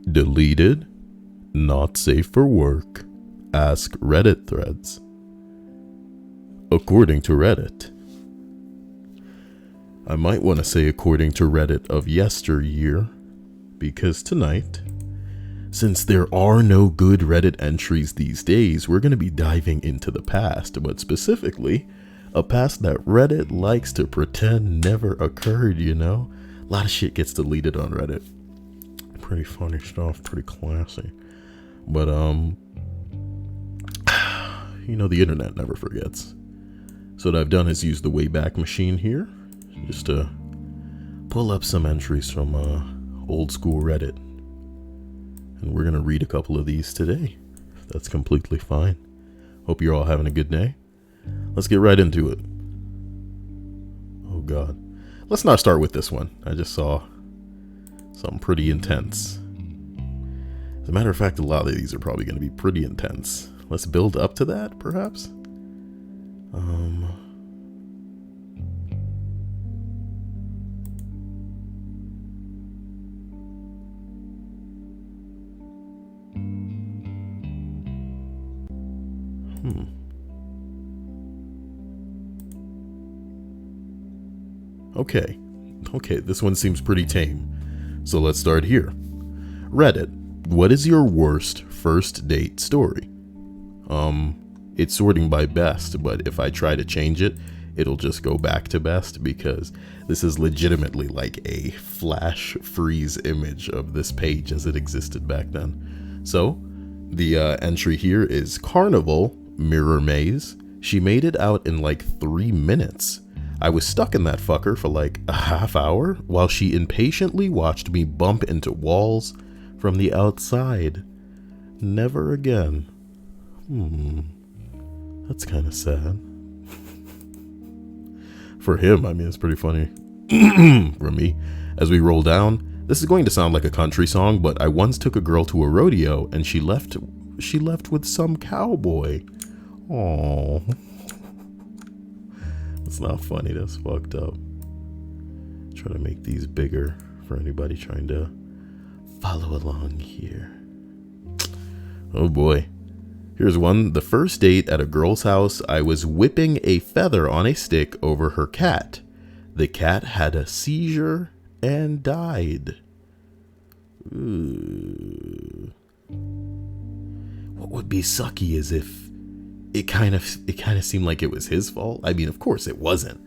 Deleted, not safe for work, Ask Reddit threads. According to Reddit. I might want to say according to Reddit of yesteryear, because tonight, since there are no good Reddit entries these days, we're going to be diving into the past, but specifically, a past that Reddit likes to pretend never occurred, you know? A lot of shit gets deleted on Reddit. Pretty funny stuff, pretty classy. But, you know, the internet never forgets. So what I've done is use the Wayback Machine here, just to pull up some entries from old school Reddit. And we're going to read a couple of these today. That's completely fine. Hope you're all having a good day. Let's get right into it. Oh God. Let's not start with this one. I just saw something pretty intense. As a matter of fact, a lot of these are probably going to be pretty intense. Let's build up to that, perhaps. Okay, this one seems pretty tame. So let's start here. Reddit, what is your worst first date story? It's sorting by best, but if I try to change it, it'll just go back to best because this is legitimately like a flash freeze image of this page as it existed back then. So the entry here is Carnival Mirror Maze. She made it out in like 3 minutes. I was stuck in that fucker for like a half hour while she impatiently watched me bump into walls from the outside. Never again. That's kind of sad. For him, I mean, it's pretty funny. For me, as we roll down, this is going to sound like a country song, but I once took a girl to a rodeo and she left with some cowboy. Aww. It's not funny, that's fucked up. Try to make these bigger for anybody trying to follow along here. Oh boy. Here's one. The first date at a girl's house, I was whipping a feather on a stick over her cat. The cat had a seizure and died. Ooh. What would be sucky is if it kind of seemed like it was his fault. I mean, of course it wasn't,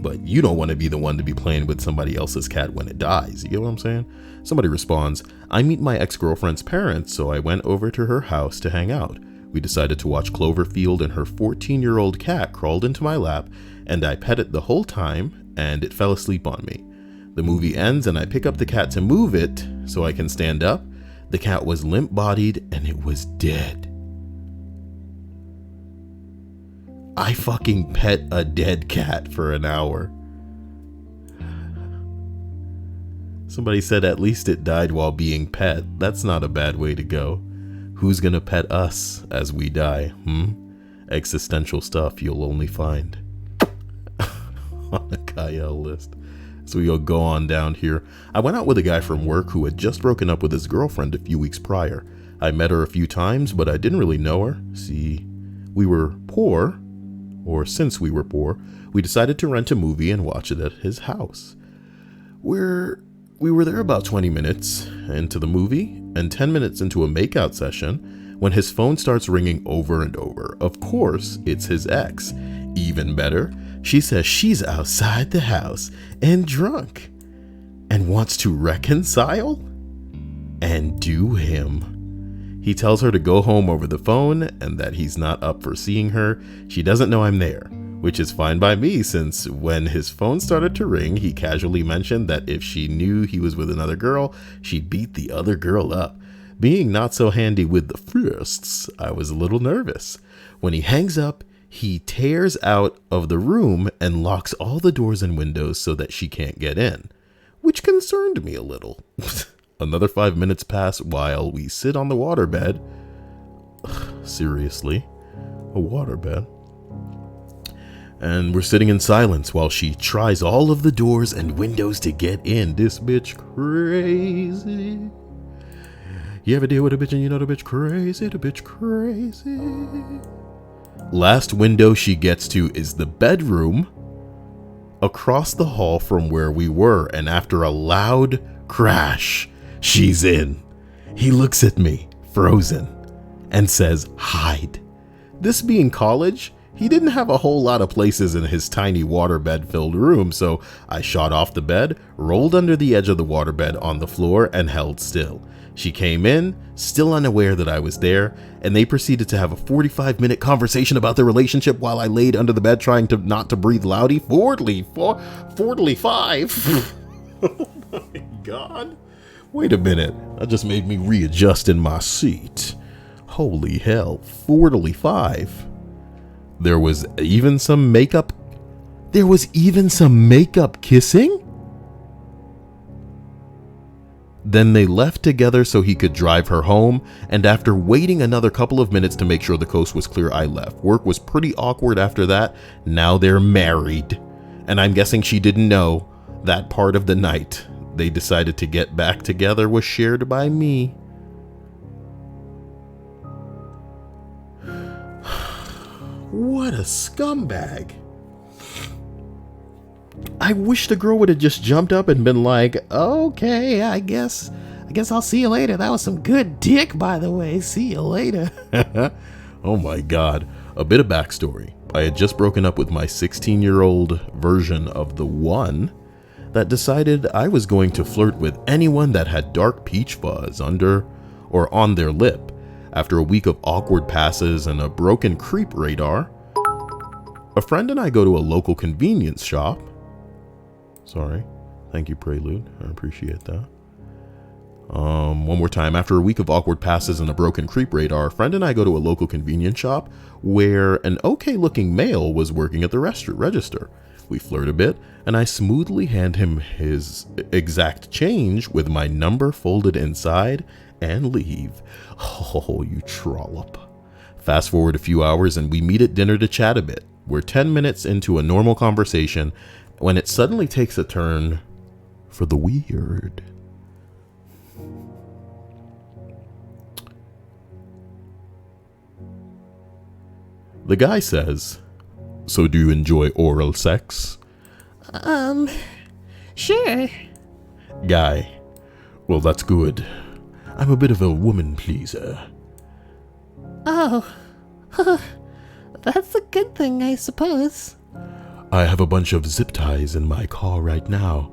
but you don't want to be the one to be playing with somebody else's cat when it dies. You get what I'm saying? Somebody responds, I meet my ex-girlfriend's parents, so I went over to her house to hang out. We decided to watch Cloverfield and her 14-year-old cat crawled into my lap and I pet it the whole time and it fell asleep on me. The movie ends and I pick up the cat to move it so I can stand up. The cat was limp-bodied and it was dead. I fucking pet a dead cat for an hour. Somebody said at least it died while being pet. That's not a bad way to go. Who's gonna pet us as we die? Existential stuff you'll only find on the Kyle list. So we'll go on down here. I went out with a guy from work who had just broken up with his girlfriend a few weeks prior. I met her a few times, but I didn't really know her. See, we were poor. Or since we were poor, we decided to rent a movie and watch it at his house. We were there about 20 minutes into the movie and 10 minutes into a makeout session when his phone starts ringing over and over. Of course, it's his ex. Even better, she says she's outside the house and drunk and wants to reconcile and do him. He tells her to go home over the phone and that he's not up for seeing her. She doesn't know I'm there, which is fine by me since when his phone started to ring, he casually mentioned that if she knew he was with another girl, she'd beat the other girl up. Being not so handy with the fists, I was a little nervous. When he hangs up, he tears out of the room and locks all the doors and windows so that she can't get in, which concerned me a little. Another 5 minutes pass while we sit on the waterbed. Seriously, a waterbed. And we're sitting in silence while she tries all of the doors and windows to get in. This bitch crazy. You ever deal with a bitch and you know the bitch crazy, the bitch crazy. Last window she gets to is the bedroom across the hall from where we were, and after a loud crash, she's in. He looks at me, frozen, and says, hide. This being college, he didn't have a whole lot of places in his tiny waterbed-filled room, so I shot off the bed, rolled under the edge of the waterbed on the floor, and held still. She came in, still unaware that I was there, and they proceeded to have a 45-minute conversation about their relationship while I laid under the bed trying to not to breathe loudly. 45. Oh my God. Wait a minute. That just made me readjust in my seat. Holy hell. 45. There was even some makeup. There was even some makeup kissing? Then they left together so he could drive her home, and after waiting another couple of minutes to make sure the coast was clear, I left. Work was pretty awkward after that. Now they're married. And I'm guessing she didn't know that part of the night they decided to get back together was shared by me. What a scumbag. I wish the girl would have just jumped up and been like, okay, I guess I'll see you later. That was some good dick, by the way. See you later. Oh my God. A bit of backstory. I had just broken up with my 16-year-old version of the one that decided I was going to flirt with anyone that had dark peach fuzz under or on their lip. After a week of awkward passes and a broken creep radar, a friend and I go to a local convenience shop. Sorry. Thank you, Prelude. I appreciate that. One more time. After a week of awkward passes and a broken creep radar, a friend and I go to a local convenience shop where an okay-looking male was working at the register. We flirt a bit, and I smoothly hand him his exact change with my number folded inside and leave. Oh, you trollop. Fast forward a few hours and we meet at dinner to chat a bit. We're 10 minutes into a normal conversation when it suddenly takes a turn for the weird. The guy says, "So do you enjoy oral sex?" Sure. Guy, "Well, that's good. I'm a bit of a woman pleaser." Oh, that's a good thing, I suppose. "I have a bunch of zip ties in my car right now.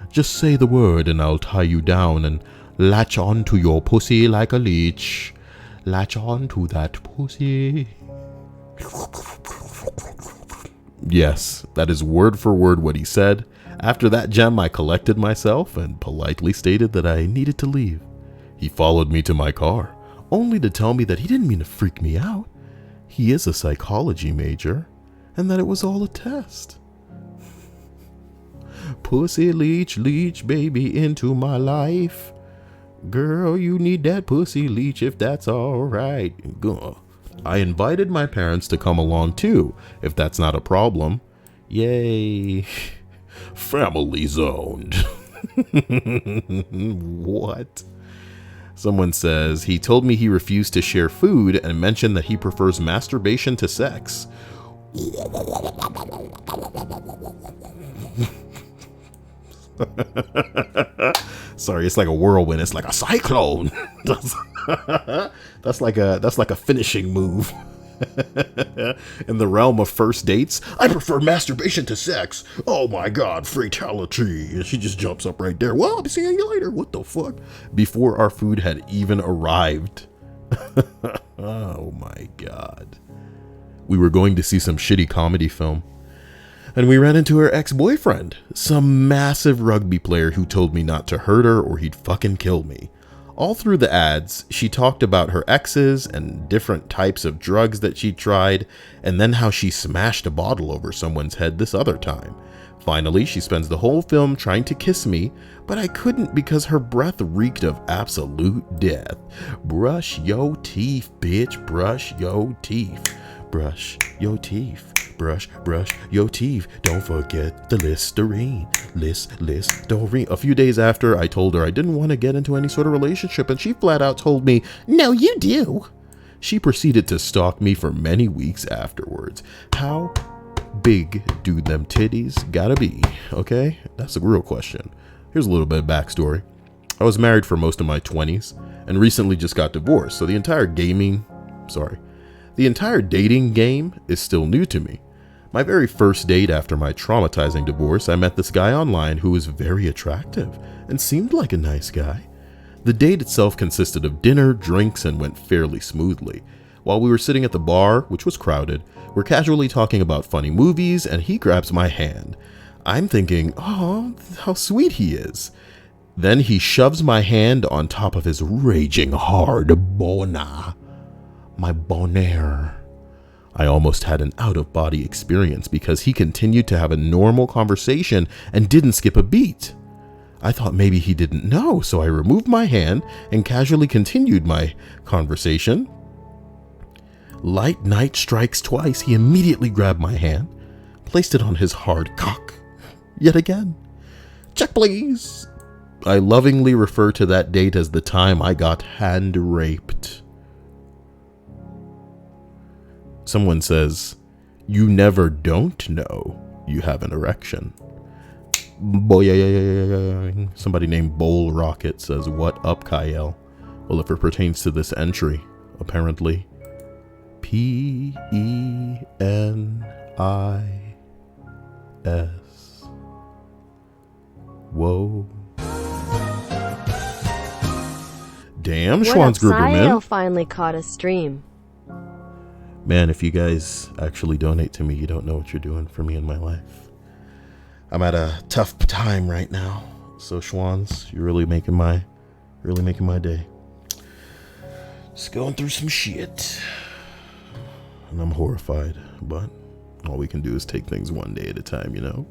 Just say the word and I'll tie you down and latch on to your pussy like a leech. Latch on to that pussy." Yes, that is word for word what he said. After that gem, I collected myself and politely stated that I needed to leave. He followed me to my car, only to tell me that he didn't mean to freak me out. He is a psychology major, and that it was all a test. Pussy leech, leech baby into my life. Girl, you need that pussy leech if that's all right. I invited my parents to come along too, if that's not a problem. Yay. Family zoned. What? Someone says, he told me he refused to share food and mentioned that he prefers masturbation to sex. Sorry, it's like a whirlwind. It's like a cyclone. That's like a finishing move. In the realm of first dates, I prefer masturbation to sex. Oh my God, fatality. And she just jumps up right there. Well, I'll be seeing you later. What the fuck? Before our food had even arrived. Oh my God. We were going to see some shitty comedy film, and we ran into her ex-boyfriend, some massive rugby player who told me not to hurt her or he'd fucking kill me. All through the ads, she talked about her exes and different types of drugs that she tried, and then how she smashed a bottle over someone's head this other time. Finally, she spends the whole film trying to kiss me, but I couldn't because her breath reeked of absolute death. Brush your teeth, bitch. Brush your teeth. Brush your teeth. brush your teeth. Don't forget the Listerine. Listerine. A few days after, I told her I didn't want to get into any sort of relationship, and she flat out told me, no, you do. She proceeded to stalk me for many weeks afterwards. How big do them titties gotta be? Okay, that's a real question. Here's a little bit of backstory. I was married for most of my 20s and recently just got divorced, so the entire dating game is still new to me. My very first date after my traumatizing divorce, I met this guy online who was very attractive and seemed like a nice guy. The date itself consisted of dinner, drinks, and went fairly smoothly. While we were sitting at the bar, which was crowded, we're casually talking about funny movies, and he grabs my hand. I'm thinking, oh, how sweet he is. Then he shoves my hand on top of his raging hard bona. My bonaire. I almost had an out-of-body experience because he continued to have a normal conversation and didn't skip a beat. I thought maybe he didn't know, so I removed my hand and casually continued my conversation. Light night strikes twice. He immediately grabbed my hand, placed it on his hard cock. Yet again. Check, please. I lovingly refer to that date as the time I got hand raped. Someone says, you never don't know you have an erection. Boy, somebody named Bowl Rocket says, what up, Kyle? Well, if it pertains to this entry, apparently, PENIS. Whoa. Damn, Schwanzgruberman. Finally caught a stream. Man, if you guys actually donate to me, you don't know what you're doing for me in my life. I'm at a tough time right now. So Schwanz, you're really making my day. Just going through some shit. And I'm horrified, but all we can do is take things one day at a time, you know?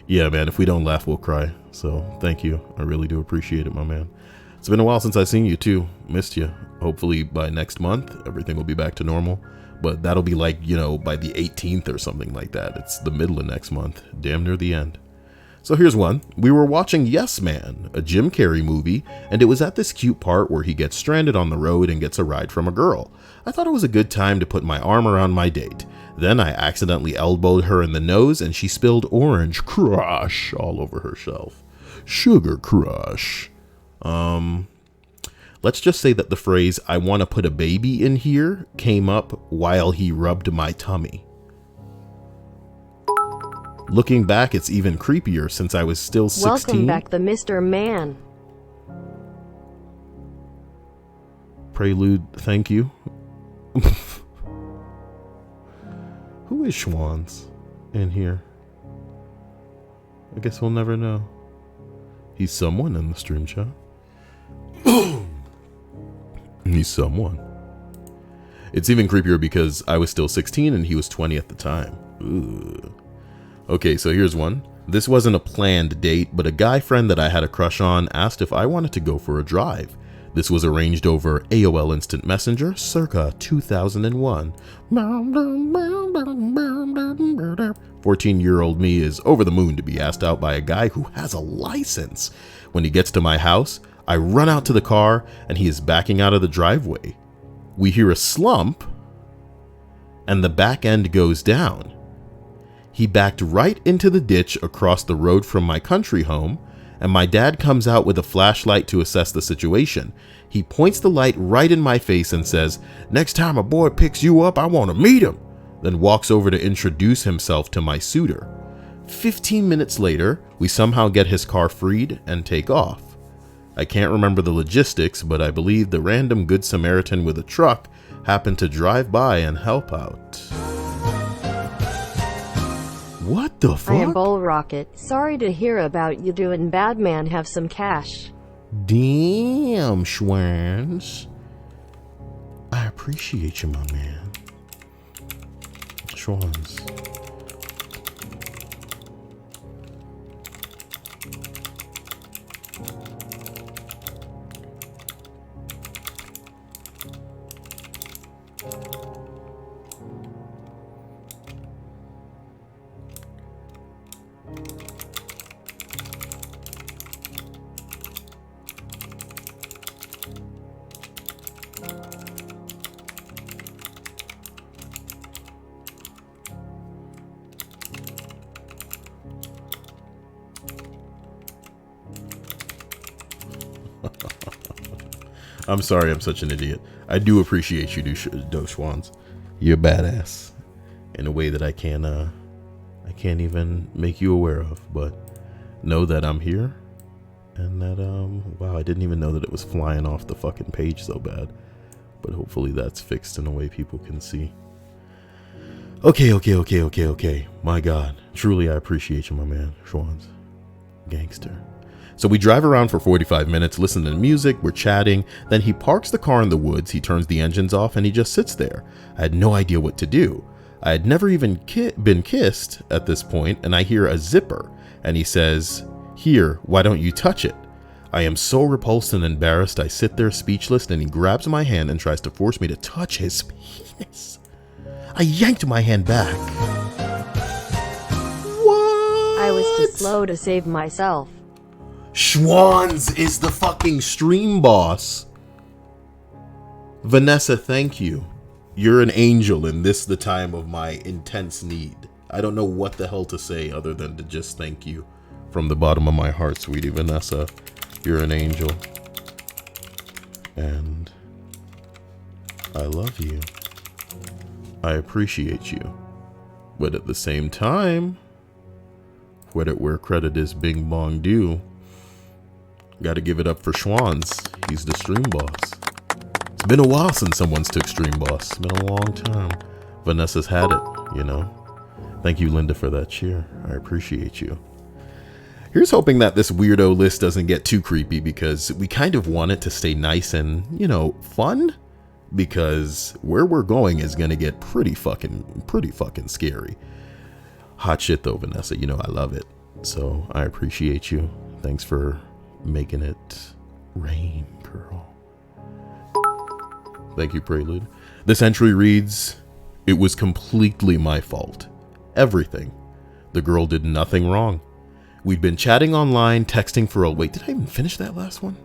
Yeah, man, if we don't laugh, we'll cry. So thank you. I really do appreciate it, my man. It's been a while since I've seen you too. Missed you. Hopefully by next month, everything will be back to normal. But that'll be like, by the 18th or something like that. It's the middle of next month. Damn near the end. So here's one. We were watching Yes Man, a Jim Carrey movie, and it was at this cute part where he gets stranded on the road and gets a ride from a girl. I thought it was a good time to put my arm around my date. Then I accidentally elbowed her in the nose and she spilled orange crush all over herself. Sugar crush. Let's just say that the phrase, I want to put a baby in here, came up while he rubbed my tummy. Looking back, it's even creepier since I was still 16. Welcome back, the Mr. Man. Prelude, thank you. Who is Schwanz in here? I guess we'll never know. He's someone in the stream chat. He's someone. It's even creepier because I was still 16 and he was 20 at the time. Ugh. Okay, so here's one. This wasn't a planned date, but a guy friend that I had a crush on asked if I wanted to go for a drive. This was arranged over AOL Instant Messenger circa 2001. 14-year-old me is over the moon to be asked out by a guy who has a license. When he gets to my house, I run out to the car and he is backing out of the driveway. We hear a slump and the back end goes down. He backed right into the ditch across the road from my country home, and my dad comes out with a flashlight to assess the situation. He points the light right in my face and says, "Next time a boy picks you up, I want to meet him," then walks over to introduce himself to my suitor. 15 minutes later, we somehow get his car freed and take off. I can't remember the logistics, but I believe the random Good Samaritan with a truck happened to drive by and help out. What the fuck? I am Bull Rocket. Sorry to hear about you doing bad, man. Have some cash. Damn, Schwanz. I appreciate you, my man. Schwanz. I'm sorry I'm such an idiot. I do appreciate you, Doshwans. You're badass in a way that I can't even make you aware of, but know that I'm here and that, wow, I didn't even know that it was flying off the fucking page so bad, but hopefully that's fixed in a way people can see. Okay. My God, truly I appreciate you, my man, Schwans. Gangster. So we drive around for 45 minutes, listen to music, we're chatting, then he parks the car in the woods, he turns the engines off, and he just sits there. I had no idea what to do. I had never even been kissed at this point, and I hear a zipper, and he says, "Here, why don't you touch it?" I am so repulsed and embarrassed, I sit there speechless, and he grabs my hand and tries to force me to touch his penis. I yanked my hand back. What? I was too slow to save myself. Schwans is the fucking stream boss. Vanessa, thank you. You're an angel in this, the time of my intense need. I don't know what the hell to say other than to just thank you from the bottom of my heart, sweetie Vanessa. You're an angel. And I love you. I appreciate you. But at the same time, credit where credit is bing bong due. Gotta give it up for Schwans. He's the stream boss. It's been a while since someone's took stream boss. It's been a long time. Vanessa's had it, you know. Thank you, Linda, for that cheer. I appreciate you. Here's hoping that this weirdo list doesn't get too creepy, because we kind of want it to stay nice and, you know, fun. Because where we're going is gonna get pretty fucking scary. Hot shit though, Vanessa. You know I love it. So I appreciate you. Thanks for making it rain, girl. Thank you, Prelude. This entry reads, "It was completely my fault. Everything. The girl did nothing wrong. We'd been chatting online, texting for a..." Wait, did I even finish that last one?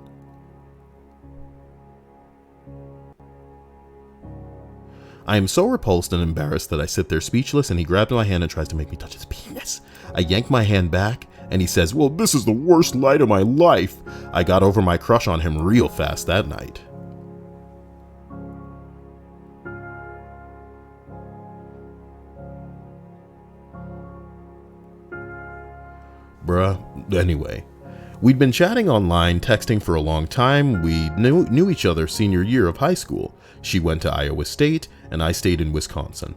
I am so repulsed and embarrassed that I sit there speechless, and he grabs my hand and tries to make me touch his penis. I yank my hand back, and he says, "Well, this is the worst night of my life." I got over my crush on him real fast that night. Bruh. Anyway, we'd been chatting online, texting for a long time. We knew each other senior year of high school. She went to Iowa State, and I stayed in Wisconsin.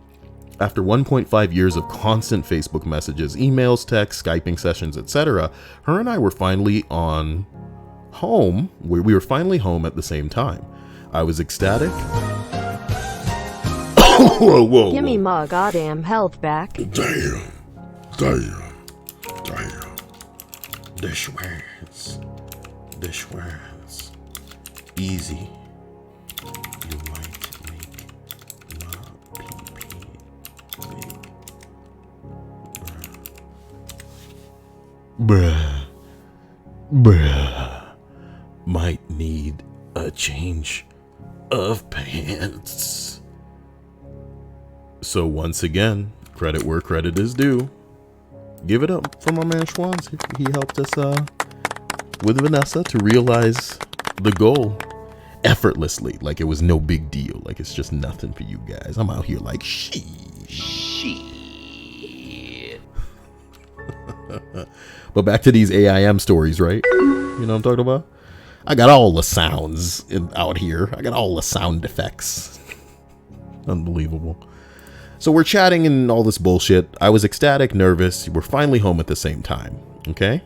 After 1.5 years of constant Facebook messages, emails, texts, Skyping sessions, etc., her and I were finally home. We were finally home at the same time. I was ecstatic. Whoa. Give me my goddamn health back. Damn. This words. Easy. You might make my pee-pee big. Bruh. Might need a change of pants. So once again, credit where credit is due. Give it up for my man Schwans. He helped us with Vanessa to realize the goal effortlessly. Like it was no big deal. Like it's just nothing for you guys. I'm out here like shit. But back to these AIM stories, right? You know what I'm talking about? I got all the sounds out here. I got all the sound effects. Unbelievable. So we're chatting and all this bullshit. I was ecstatic, nervous. We're finally home at the same time. Okay?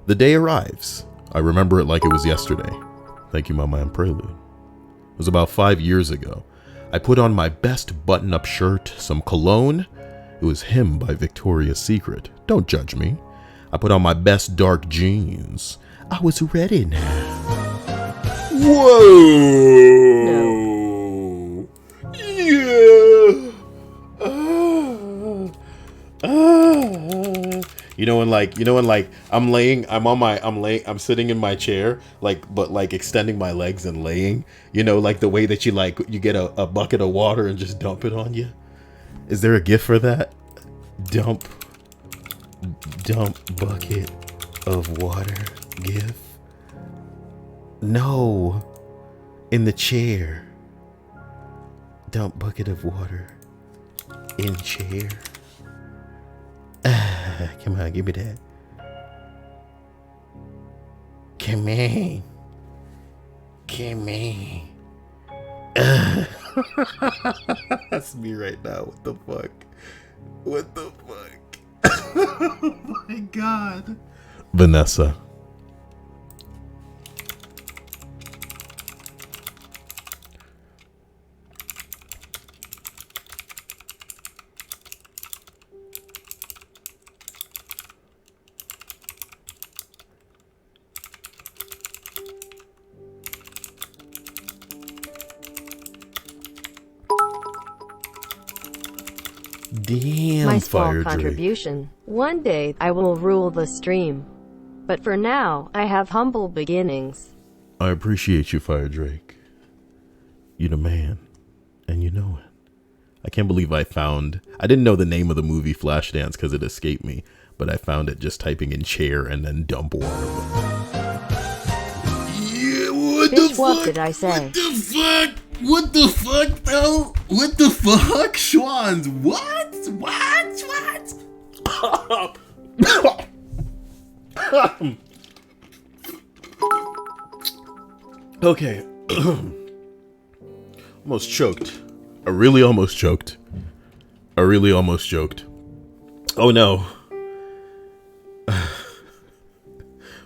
The day arrives. I remember it like it was yesterday. Thank you, my man Prelude. It was about 5 years ago. I put on my best button-up shirt, some cologne. It was Him by Victoria's Secret. Don't judge me. I put on my best dark jeans. I was ready now. Whoa! No. Yeah. I'm sitting in my chair, but extending my legs and laying, like the way that you get a bucket of water and just dump it on you. Is there a GIF for that? Dump bucket of water GIF. No. In the chair. Dump bucket of water. In chair. Come on, give me that. Come on. Come on. That's me right now. What the fuck? What the fuck? Oh my god. Vanessa. Damn, My small Fire Drake. contribution. One day, I will rule the stream. But for now, I have humble beginnings. I appreciate you, Fire Drake. You're the man, and you know it. I can't believe I didn't know the name of the movie Flashdance because it escaped me, but I found it just typing in chair and then dump water. Yeah, what the fuck? What did I say? What the fuck? What the fuck, though? What the fuck? Schwans, what? Okay. Almost choked. I really almost choked. Oh no.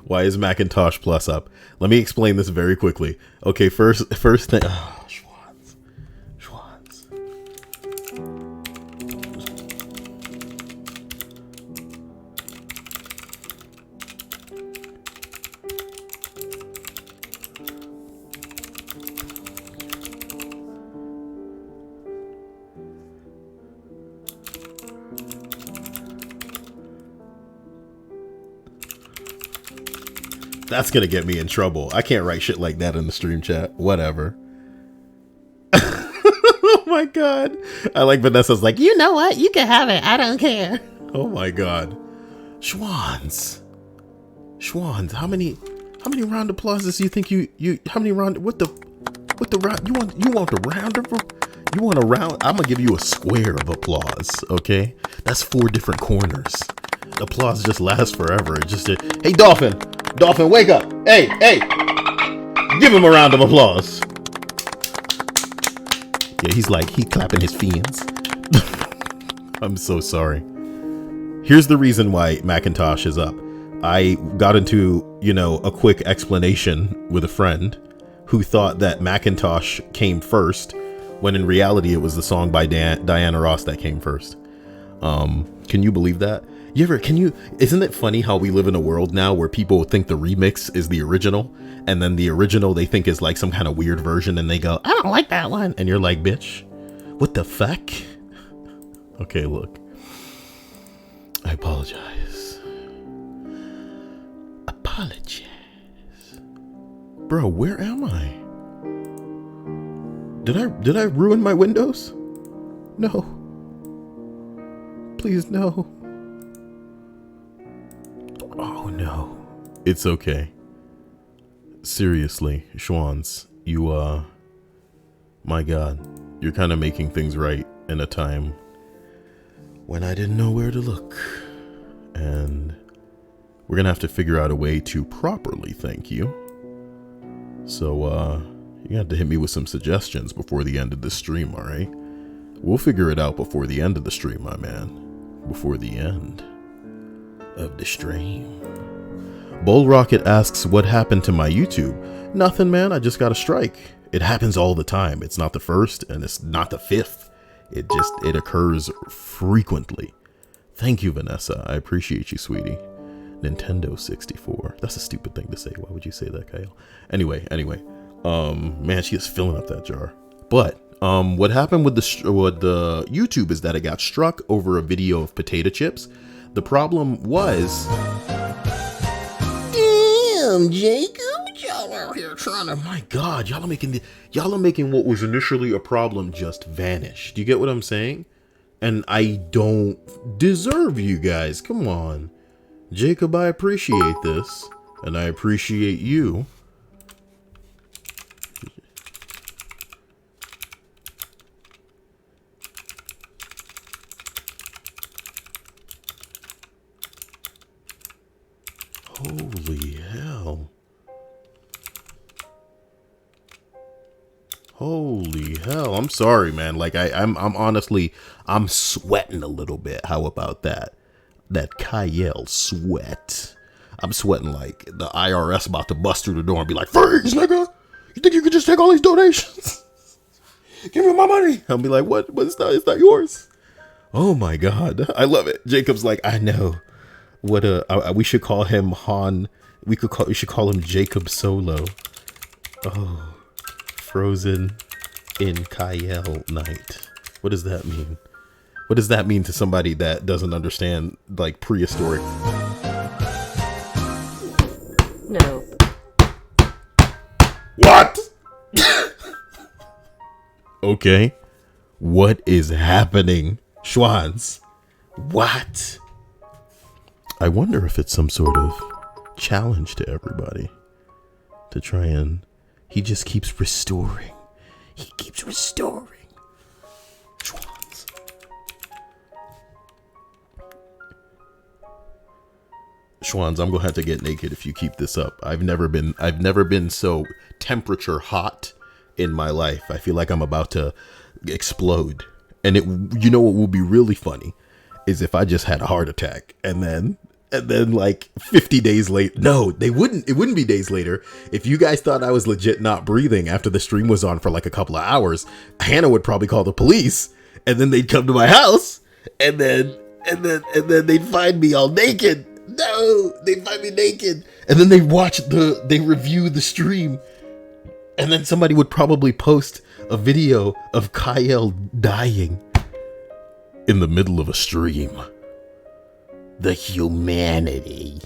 Why is Macintosh Plus up? Let me explain this very quickly. Okay, first thing. Oh, Schwans. That's gonna get me in trouble. I can't write shit like that in the stream chat. Whatever. Oh my god. I like Vanessa's like, You know what? You can have it. I don't care. oh my god. Schwans, how many round applauses do you think you how many round what the round you want the round of you want a round? I'm gonna give you a square of applause, okay? That's 4 different corners. Applause just lasts forever. It just hey Dolphin, wake up. Hey, give him a round of applause. Yeah, he's clapping his fins. I'm so sorry. Here's the reason why Macintosh is up. I got into, a quick explanation with a friend who thought that Macintosh came first, when in reality it was the song by Diana Ross that came first. Can you believe that? Isn't it funny how we live in a world now where people think the remix is the original, and then the original they think is like some kind of weird version, and they go, I don't like that one. And you're like, bitch, what the fuck? Okay, look. I apologize. Bro, where am I? Did I ruin my windows? No. Please, no. Oh, no. It's okay. Seriously, Schwans, you, my God, you're kind of making things right in a time when I didn't know where to look. And we're gonna have to figure out a way to properly thank you. So, you have to hit me with some suggestions before the end of the stream, alright? We'll figure it out before the end of the stream, my man. Before the end of the stream. Bull Rocket asks, what happened to my YouTube? Nothing, man. I just got a strike. It happens all the time. It's not the first and it's not the 5th. It occurs frequently. Thank you, Vanessa. I appreciate you, sweetie. Nintendo 64. That's a stupid thing to say. Why would you say that, Kyle? Anyway. Man, she is filling up that jar. But what happened with the YouTube is that it got struck over a video of potato chips. The problem was, damn, Jacob, y'all out here trying to. My God, y'all are making what was initially a problem just vanish. Do you get what I'm saying? And I don't deserve you guys. Come on, Jacob. I appreciate this, and I appreciate you. Holy hell. Holy hell. I'm sorry, man. Like I'm honestly, I'm sweating a little bit. How about that? That Kyle sweat. I'm sweating like the IRS about to bust through the door and be like, freeze, nigga. You think you could just take all these donations? Give me my money. I'll be like, what? But it's not yours. Oh my God. I love it. Jacob's like, I know. What we should call him Han. We should call him Jacob Solo. Oh, frozen in Kyle night. What does that mean? What does that mean to somebody that doesn't understand like prehistoric? No. What? Okay. What is happening? Schwanz. What? I wonder if it's some sort of challenge to everybody to try and he just keeps restoring. He keeps restoring. Schwanz. Schwanz, I'm gonna have to get naked if you keep this up. I've never been so temperature hot in my life. I feel like I'm about to explode. And you know what will be really funny is if I just had a heart attack and then like 50 days later, no, it wouldn't be days later. If you guys thought I was legit not breathing after the stream was on for like a couple of hours, Hannah would probably call the police and then they'd come to my house and then they'd find me all naked. No, they'd find me naked. And then they review the stream. And then somebody would probably post a video of Kyle dying in the middle of a stream. The humanity.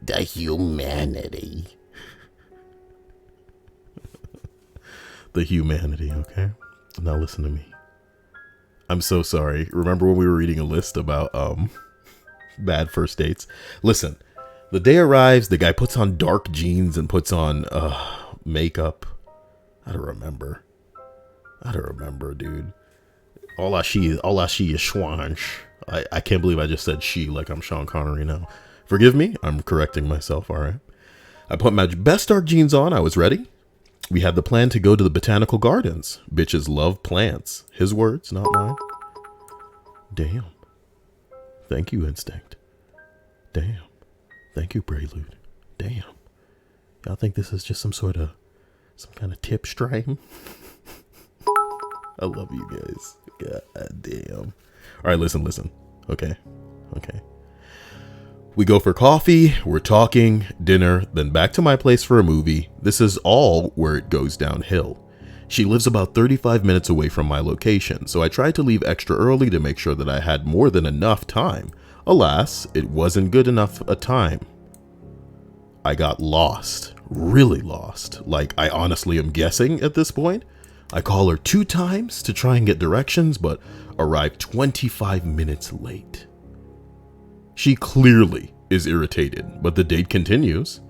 The humanity. The humanity, okay? Now listen to me. I'm so sorry. Remember when we were reading a list about bad first dates? Listen, the day arrives, the guy puts on dark jeans and puts on makeup. I don't remember, dude. All I see is Schwanz. I can't believe I just said she like I'm Sean Connery now. Forgive me, I'm correcting myself, all right. I put my best dark jeans on, I was ready. We had the plan to go to the botanical gardens. Bitches love plants. His words, not mine. Damn. Thank you, Instinct. Damn. Thank you, Prelude. Damn. Y'all think this is just some kind of tip stream? I love you guys. God damn. All right, listen. Okay. We go for coffee, we're talking, dinner, then back to my place for a movie. This is all where it goes downhill. She lives about 35 minutes away from my location, so I tried to leave extra early to make sure that I had more than enough time. Alas, it wasn't good enough a time. I got lost, really lost. Like, I honestly am guessing at this point. I call her 2 times to try and get directions, but arrived 25 minutes late. She clearly is irritated, but the date continues.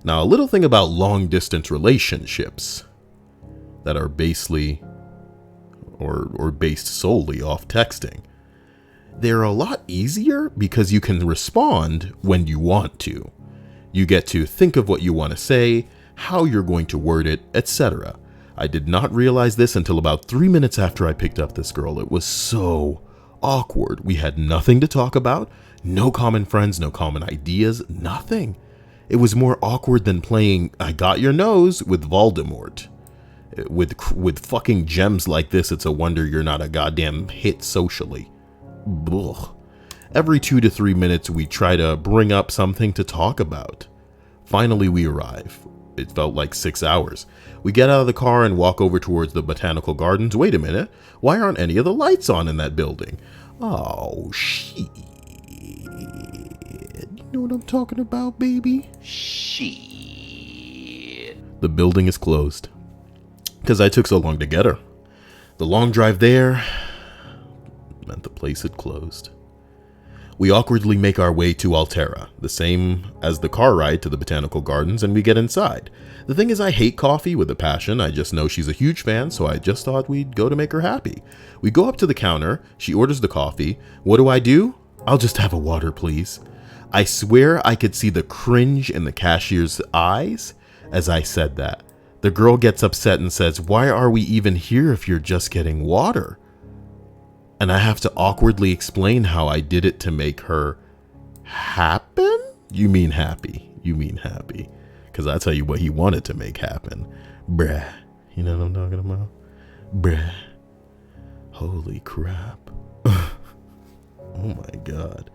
Now, a little thing about long distance relationships that are basely or based solely off texting. They're a lot easier because you can respond when you want to. You get to think of what you want to say, how you're going to word it, etc. I did not realize this until about 3 minutes after I picked up this girl. It was so awkward. We had nothing to talk about, no common friends, no common ideas, nothing. It was more awkward than playing I Got Your Nose with Voldemort. With fucking gems like this, it's a wonder you're not a goddamn hit socially. Ugh. Every 2 to 3 minutes, we try to bring up something to talk about. Finally, we arrive. It felt like 6 hours. We get out of the car and walk over towards the botanical gardens. Wait a minute. Why aren't any of the lights on in that building? Oh, shit. You know what I'm talking about, baby? Shit. The building is closed. Because I took so long to get her. The long drive there meant the place had closed. We awkwardly make our way to Altera, the same as the car ride to the botanical gardens, and we get inside. The thing is, I hate coffee with a passion. I just know she's a huge fan, so I just thought we'd go to make her happy. We go up to the counter, she orders the coffee. What do? I'll just have a water, please. I swear I could see the cringe in the cashier's eyes as I said that. The girl gets upset and says, "Why are we even here if you're just getting water?" And I have to awkwardly explain how I did it to make her happen? You mean happy. You mean happy. Because I tell you what he wanted to make happen. Bruh. You know what I'm talking about? Bruh. Holy crap. Oh my God.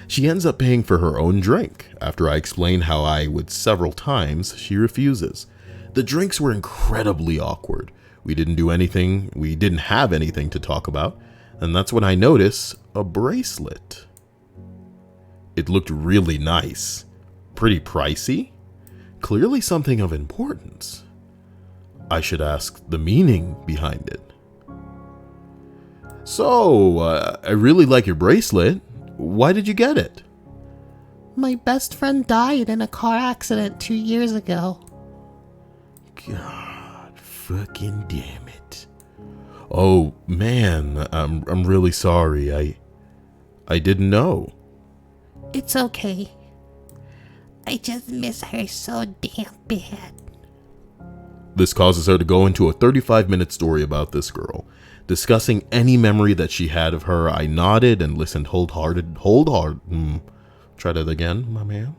She ends up paying for her own drink. After I explain how I would several times, she refuses. The drinks were incredibly awkward. We didn't have anything to talk about. And that's when I notice a bracelet. It looked really nice. Pretty pricey. Clearly something of importance. I should ask the meaning behind it. "So, I really like your bracelet. Why did you get it?" My best friend died in a car accident 2 years ago. God fucking damn it. Oh man, I'm really sorry. I didn't know. It's okay. I just miss her so damn bad. This causes her to go into a 35-minute story about this girl, discussing any memory that she had of her. I nodded and listened wholehearted. Try that again, my man.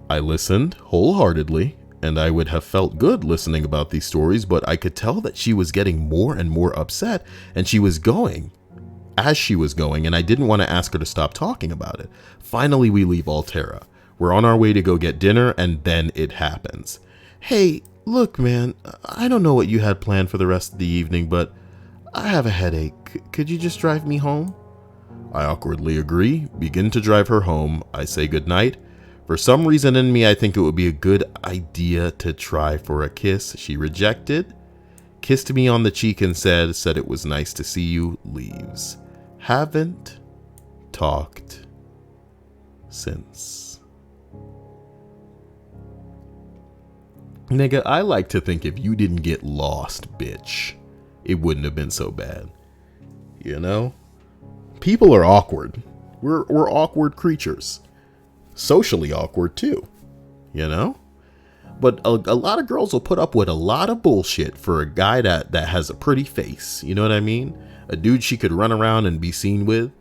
I listened wholeheartedly, and I would have felt good listening about these stories, but I could tell that she was getting more and more upset, and she was going, and I didn't want to ask her to stop talking about it. Finally, we leave Altera. We're on our way to go get dinner, and then it happens. "Hey, look, man, I don't know what you had planned for the rest of the evening, but I have a headache. Could you just drive me home?" I awkwardly agree, begin to drive her home. I say goodnight. For some reason in me, I think it would be a good idea to try for a kiss. She rejected, kissed me on the cheek and said it was nice to see you, leaves. Haven't talked since. Nigga, I like to think if you didn't get lost, bitch, it wouldn't have been so bad. You know? People are awkward. We're awkward creatures. Socially awkward too. You know? But a lot of girls will put up with a lot of bullshit for a guy that has a pretty face. You know what I mean? A dude she could run around and be seen with.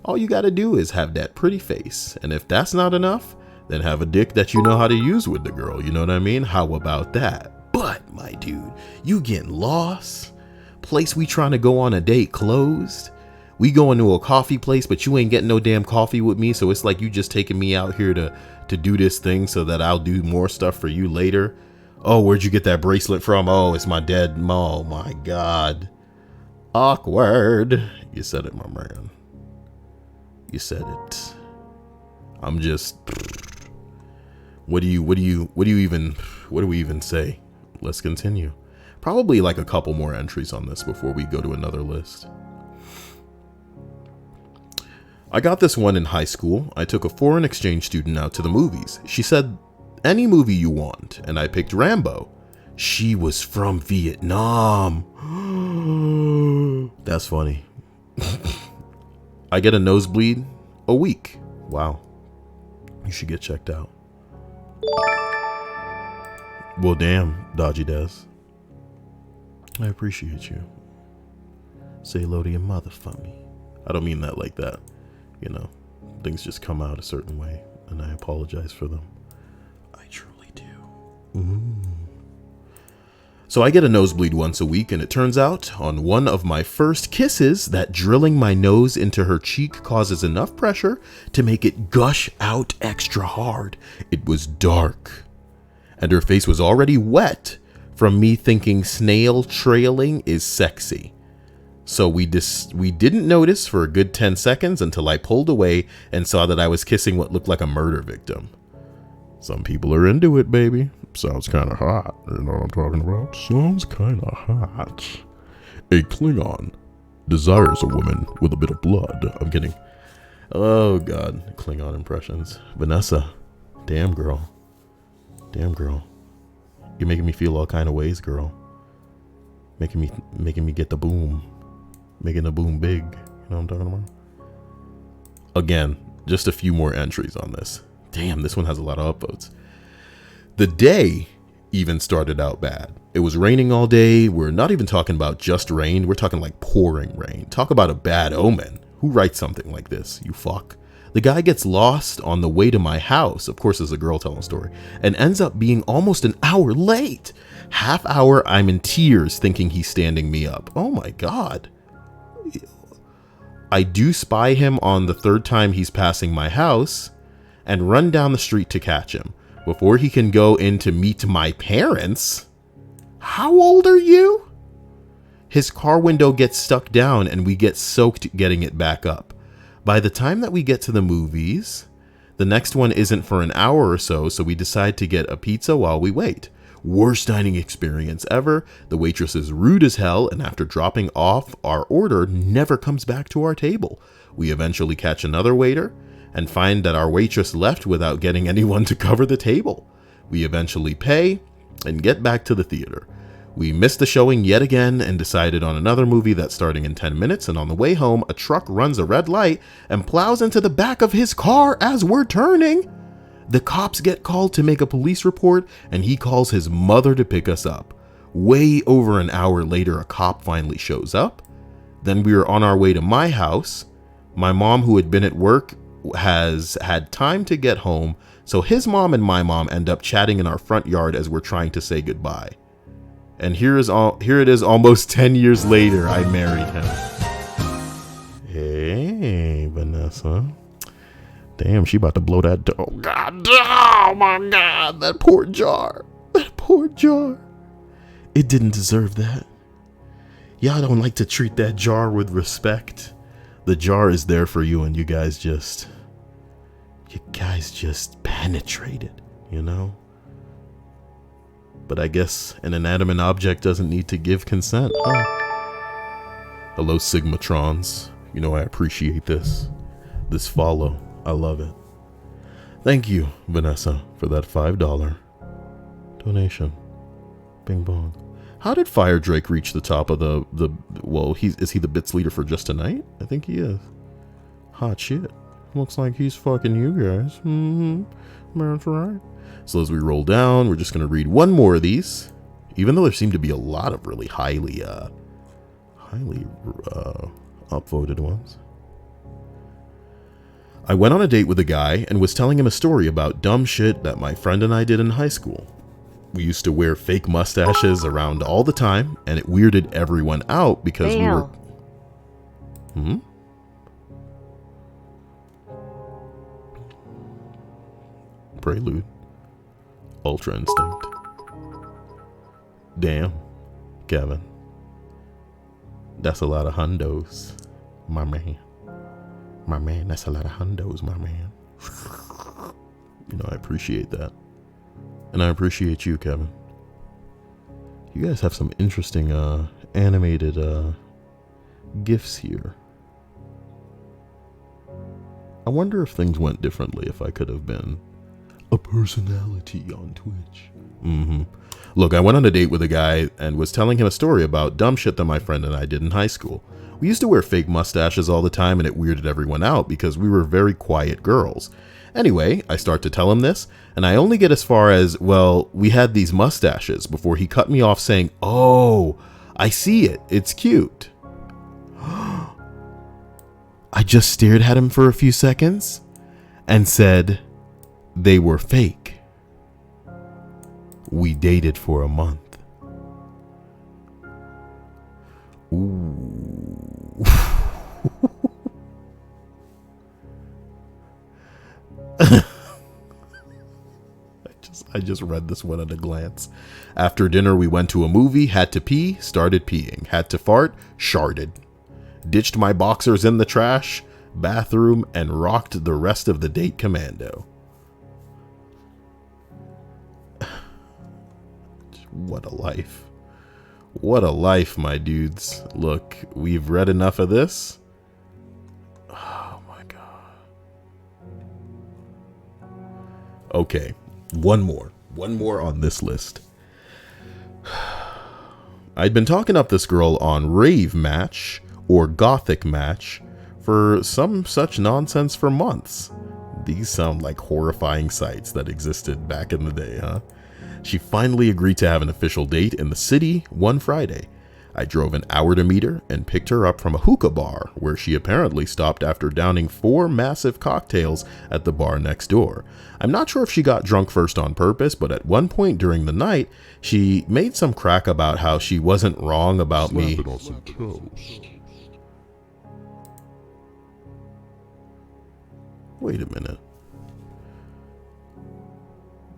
All you gotta do is have that pretty face. And if that's not enough, then have a dick that you know how to use with the girl. You know what I mean? How about that? But, my dude, you getting lost? Place we trying to go on a date closed? We going to a coffee place, but you ain't getting no damn coffee with me. So it's like you just taking me out here to do this thing so that I'll do more stuff for you later. Oh, where'd you get that bracelet from? Oh, it's my dead. Oh my God. Awkward. You said it, my man. You said it. I'm just. What do we even say? Let's continue. Probably like a couple more entries on this before we go to another list. I got this one in high school. I took a foreign exchange student out to the movies. She said, "Any movie you want," and I picked Rambo. She was from Vietnam. That's funny. I get a nosebleed a week. Wow. You should get checked out. Well, damn, Dodgy Des. I appreciate you. Say hello to your mother for me. I don't mean that like that. You know, things just come out a certain way, and I apologize for them. I truly do. So I get a nosebleed once a week, and it turns out on one of my first kisses that drilling my nose into her cheek causes enough pressure to make it gush out extra hard. It was dark, and her face was already wet from me thinking snail trailing is sexy. So we didn't notice for a good 10 seconds until I pulled away and saw that I was kissing what looked like a murder victim. Some people are into it, baby. Sounds kind of hot. You know what I'm talking about? Sounds kind of hot. A Klingon desires a woman with a bit of blood. I'm kidding. Oh, God. Klingon impressions. Vanessa. Damn, girl. Damn, girl. You're making me feel all kind of ways, girl. Making me get the boom. Making the boom big. You know what I'm talking about? Again, just a few more entries on this. Damn, this one has a lot of upvotes. The day even started out bad. It was raining all day. We're not even talking about just rain. We're talking like pouring rain. Talk about a bad omen. Who writes something like this, you fuck? The guy gets lost on the way to my house. Of course, there's a girl telling a story. And ends up being almost an hour late. Half hour, I'm in tears thinking he's standing me up. Oh my God. I do spy him on the third time he's passing my house and run down the street to catch him before he can go in to meet my parents. How old are you? His car window gets stuck down and we get soaked getting it back up. By the time that we get to the movies, the next one isn't for an hour or so, so we decide to get a pizza while we wait. Worst dining experience ever. The waitress is rude as hell, and after dropping off our order, never comes back to our table. We eventually catch another waiter and find that our waitress left without getting anyone to cover the table. We eventually pay and get back to the theater. We missed the showing yet again and decided on another movie that's starting in 10 minutes, and on the way home, a truck runs a red light and plows into the back of his car as we're turning. The cops get called to make a police report, and he calls his mother to pick us up. Way over an hour later, a cop finally shows up. Then we are on our way to my house. My mom, who had been at work, has had time to get home, so his mom and my mom end up chatting in our front yard as we're trying to say goodbye. And here it is almost 10 years later, I married him. Hey, Vanessa. Damn, she about to blow that door. Oh, God. Oh, my God. That poor jar. That poor jar. It didn't deserve that. Y'all don't like to treat that jar with respect. The jar is there for you, and you guys just penetrated, you know? But I guess an inanimate object doesn't need to give consent, huh? Hello, Sigmatrons. You know I appreciate this. This follow. I love it. Thank you, Vanessa, for that $5 donation. Bing bong. How did Fire Drake reach the top of well, is he the bits leader for just tonight? I think he is. Hot shit. Looks like he's fucking you guys. That's right. So as we roll down, we're just going to read one more of these, even though there seem to be a lot of really highly upvoted ones. I went on a date with a guy and was telling him a story about dumb shit that my friend and I did in high school. We used to wear fake mustaches around all the time, and it weirded everyone out because we were... Prelude. Ultra Instinct. Damn, Kevin. That's a lot of hundos, my man. My man, that's a lot of hundos, my man. You know, I appreciate that. And I appreciate you, Kevin. You guys have some interesting animated gifts here. I wonder if things went differently if I could have been a personality on Twitch. Look, I went on a date with a guy and was telling him a story about dumb shit that my friend and I did in high school. We used to wear fake mustaches all the time, and it weirded everyone out because we were very quiet girls. Anyway, I start to tell him this, and I only get as far as, well, we had these mustaches, before he cut me off saying, oh, I see it. It's cute. I just stared at him for a few seconds and said they were fake. We dated for a month. Ooh. I just read this one at a glance. After dinner, we went to a movie, had to pee, started peeing, had to fart, sharted. Ditched my boxers in the trash, bathroom, and rocked the rest of the date commando. What a life. What a life, my dudes. Look, we've read enough of this. Oh my god. Okay, one more on this list. I'd been talking up this girl on Rave Match or Gothic Match for some such nonsense for months. These sound like horrifying sights that existed back in the day, huh? She finally agreed to have an official date in the city one Friday. I drove an hour to meet her and picked her up from a hookah bar where she apparently stopped after downing 4 massive cocktails at the bar next door. I'm not sure if she got drunk first on purpose, but at one point during the night, she made some crack about how she wasn't wrong about me. Wait a minute.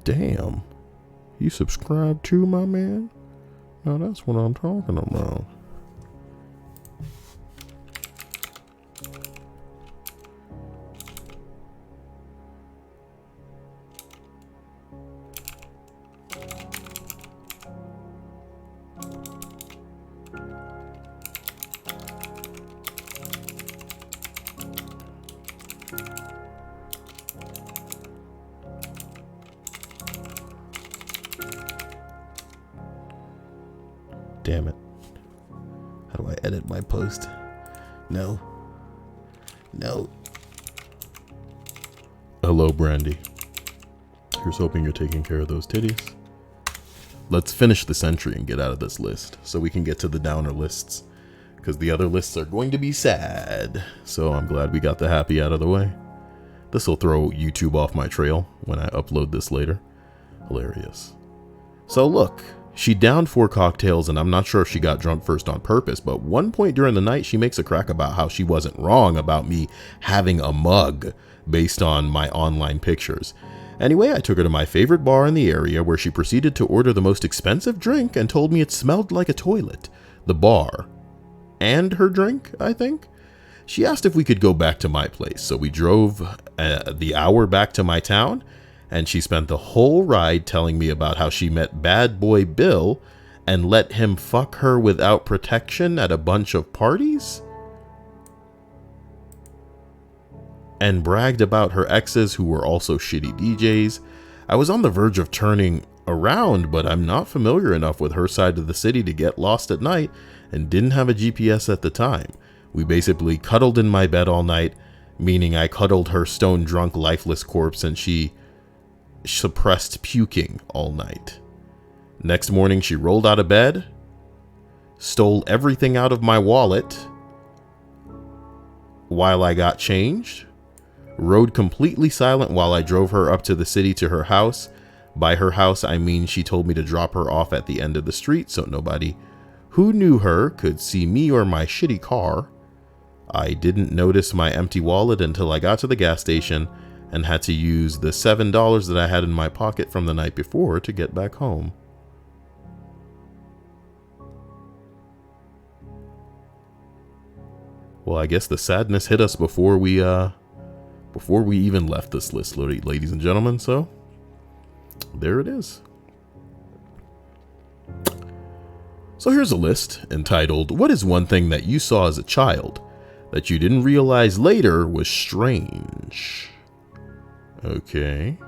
Damn. You subscribe too, my man? Now that's what I'm talking about. Damn it. How do I edit my post? No. Hello, Brandy. Here's hoping you're taking care of those titties. Let's finish this entry and get out of this list so we can get to the downer lists, because the other lists are going to be sad. So I'm glad we got the happy out of the way. This will throw YouTube off my trail when I upload this later. Hilarious. So look. She downed 4 cocktails, and I'm not sure if she got drunk first on purpose, but one point during the night, she makes a crack about how she wasn't wrong about me having a mug based on my online pictures. Anyway, I took her to my favorite bar in the area where she proceeded to order the most expensive drink and told me it smelled like a toilet. The bar. And her drink, I think. She asked if we could go back to my place, so we drove the hour back to my town. And she spent the whole ride telling me about how she met bad boy Bill and let him fuck her without protection at a bunch of parties? And bragged about her exes who were also shitty DJs. I was on the verge of turning around, but I'm not familiar enough with her side of the city to get lost at night and didn't have a GPS at the time. We basically cuddled in my bed all night, meaning I cuddled her stone drunk lifeless corpse and she suppressed puking all night. Next morning, she rolled out of bed, stole everything out of my wallet while I got changed, rode completely silent while I drove her up to the city to her house. By her house, I mean she told me to drop her off at the end of the street so nobody who knew her could see me or my shitty car. I didn't notice my empty wallet until I got to the gas station and had to use the $7 that I had in my pocket from the night before to get back home. Well, I guess the sadness hit us before we even left this list, ladies and gentlemen, so there it is. So here's a list entitled, "What is one thing that you saw as a child that you didn't realize later was strange?" Okay.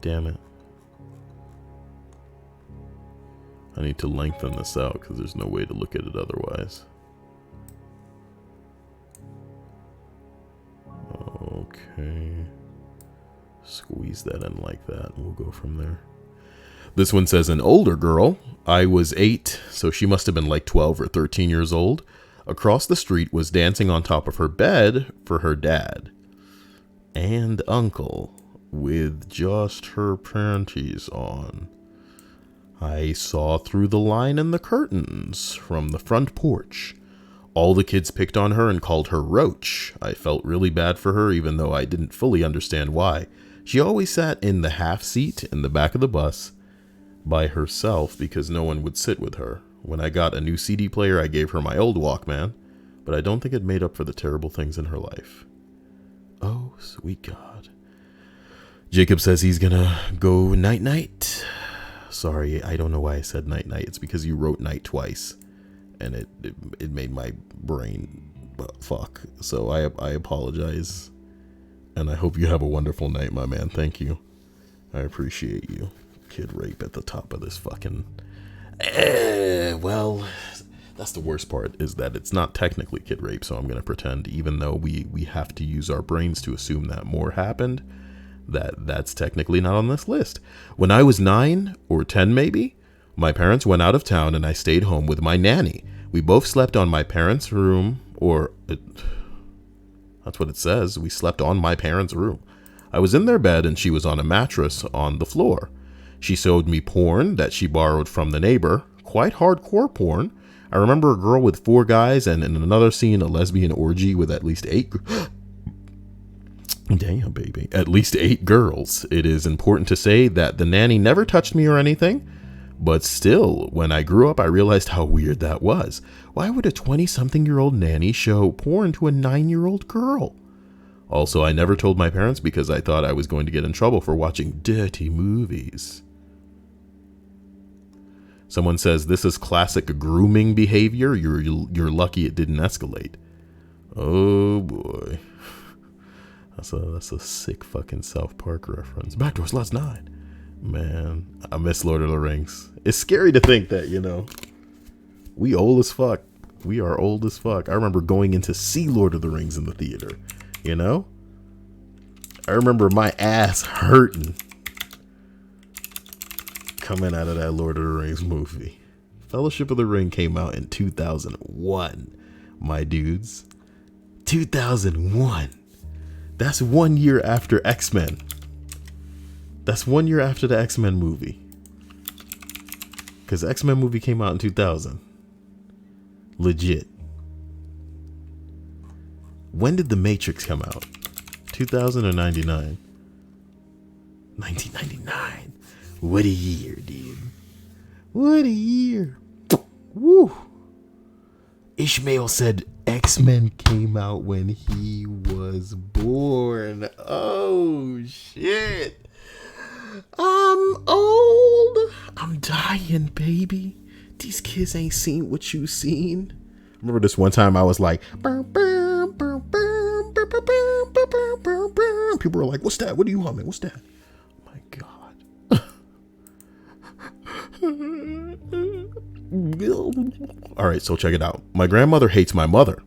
Damn it. I need to lengthen this out because there's no way to look at it otherwise. Okay. Squeeze that in like that and we'll go from there. This one says, an older girl. I was 8, so she must have been like 12 or 13 years old. Across the street was dancing on top of her bed for her dad and uncle with just her panties on. I saw through the line in the curtains from the front porch. All the kids picked on her and called her Roach. I felt really bad for her, even though I didn't fully understand why. She always sat in the half seat in the back of the bus by herself because no one would sit with her. When I got a new CD player, I gave her my old Walkman, but I don't think it made up for the terrible things in her life. Oh, sweet God. Jacob says he's gonna go night-night. Sorry, I don't know why I said night-night. It's because you wrote night twice, and it made my brain fuck. So I apologize, and I hope you have a wonderful night, my man. Thank you. I appreciate you. Kid rape at the top of this fucking Well, that's the worst part, is that it's not technically kid rape, so I'm going to pretend, even though we have to use our brains to assume that more happened, that's technically not on this list. When I was 9 or 10 maybe, my parents went out of town and I stayed home with my nanny. We both slept on my parents' room, that's what it says. We slept on my parents' room. I was in their bed and she was on a mattress on the floor. She showed me porn that she borrowed from the neighbor, quite hardcore porn. I remember a girl with 4 guys, and in another scene, a lesbian orgy with at least 8. Damn, baby. At least 8 girls. It is important to say that the nanny never touched me or anything, but still, when I grew up, I realized how weird that was. Why would a 20-something-year-old nanny show porn to a 9-year-old girl? Also, I never told my parents because I thought I was going to get in trouble for watching dirty movies. Someone says this is classic grooming behavior. You're lucky it didn't escalate. Oh boy, that's a sick fucking South Park reference. Backdoor Slots 9. Man, I miss Lord of the Rings. It's scary to think that, we old as fuck. We are old as fuck. I remember going in to see Lord of the Rings in the theater. I remember my ass hurting coming out of that Lord of the Rings movie. Fellowship of the Ring came out in 2001, my dudes. 2001. That's 1 year after X-Men. That's 1 year after the X-Men movie. Because the X-Men movie came out in 2000. Legit. When did The Matrix come out? 2000 or 99? 1999. What a year, dude. What a year. Woo. Ishmael said X-Men came out when he was born. Oh, shit. I'm old. I'm dying, baby. These kids ain't seen what you seen. Remember this one time I was like, people were like, what's that? What are you humming? What's that? My God. All right, so check it out. My grandmother hates my mother,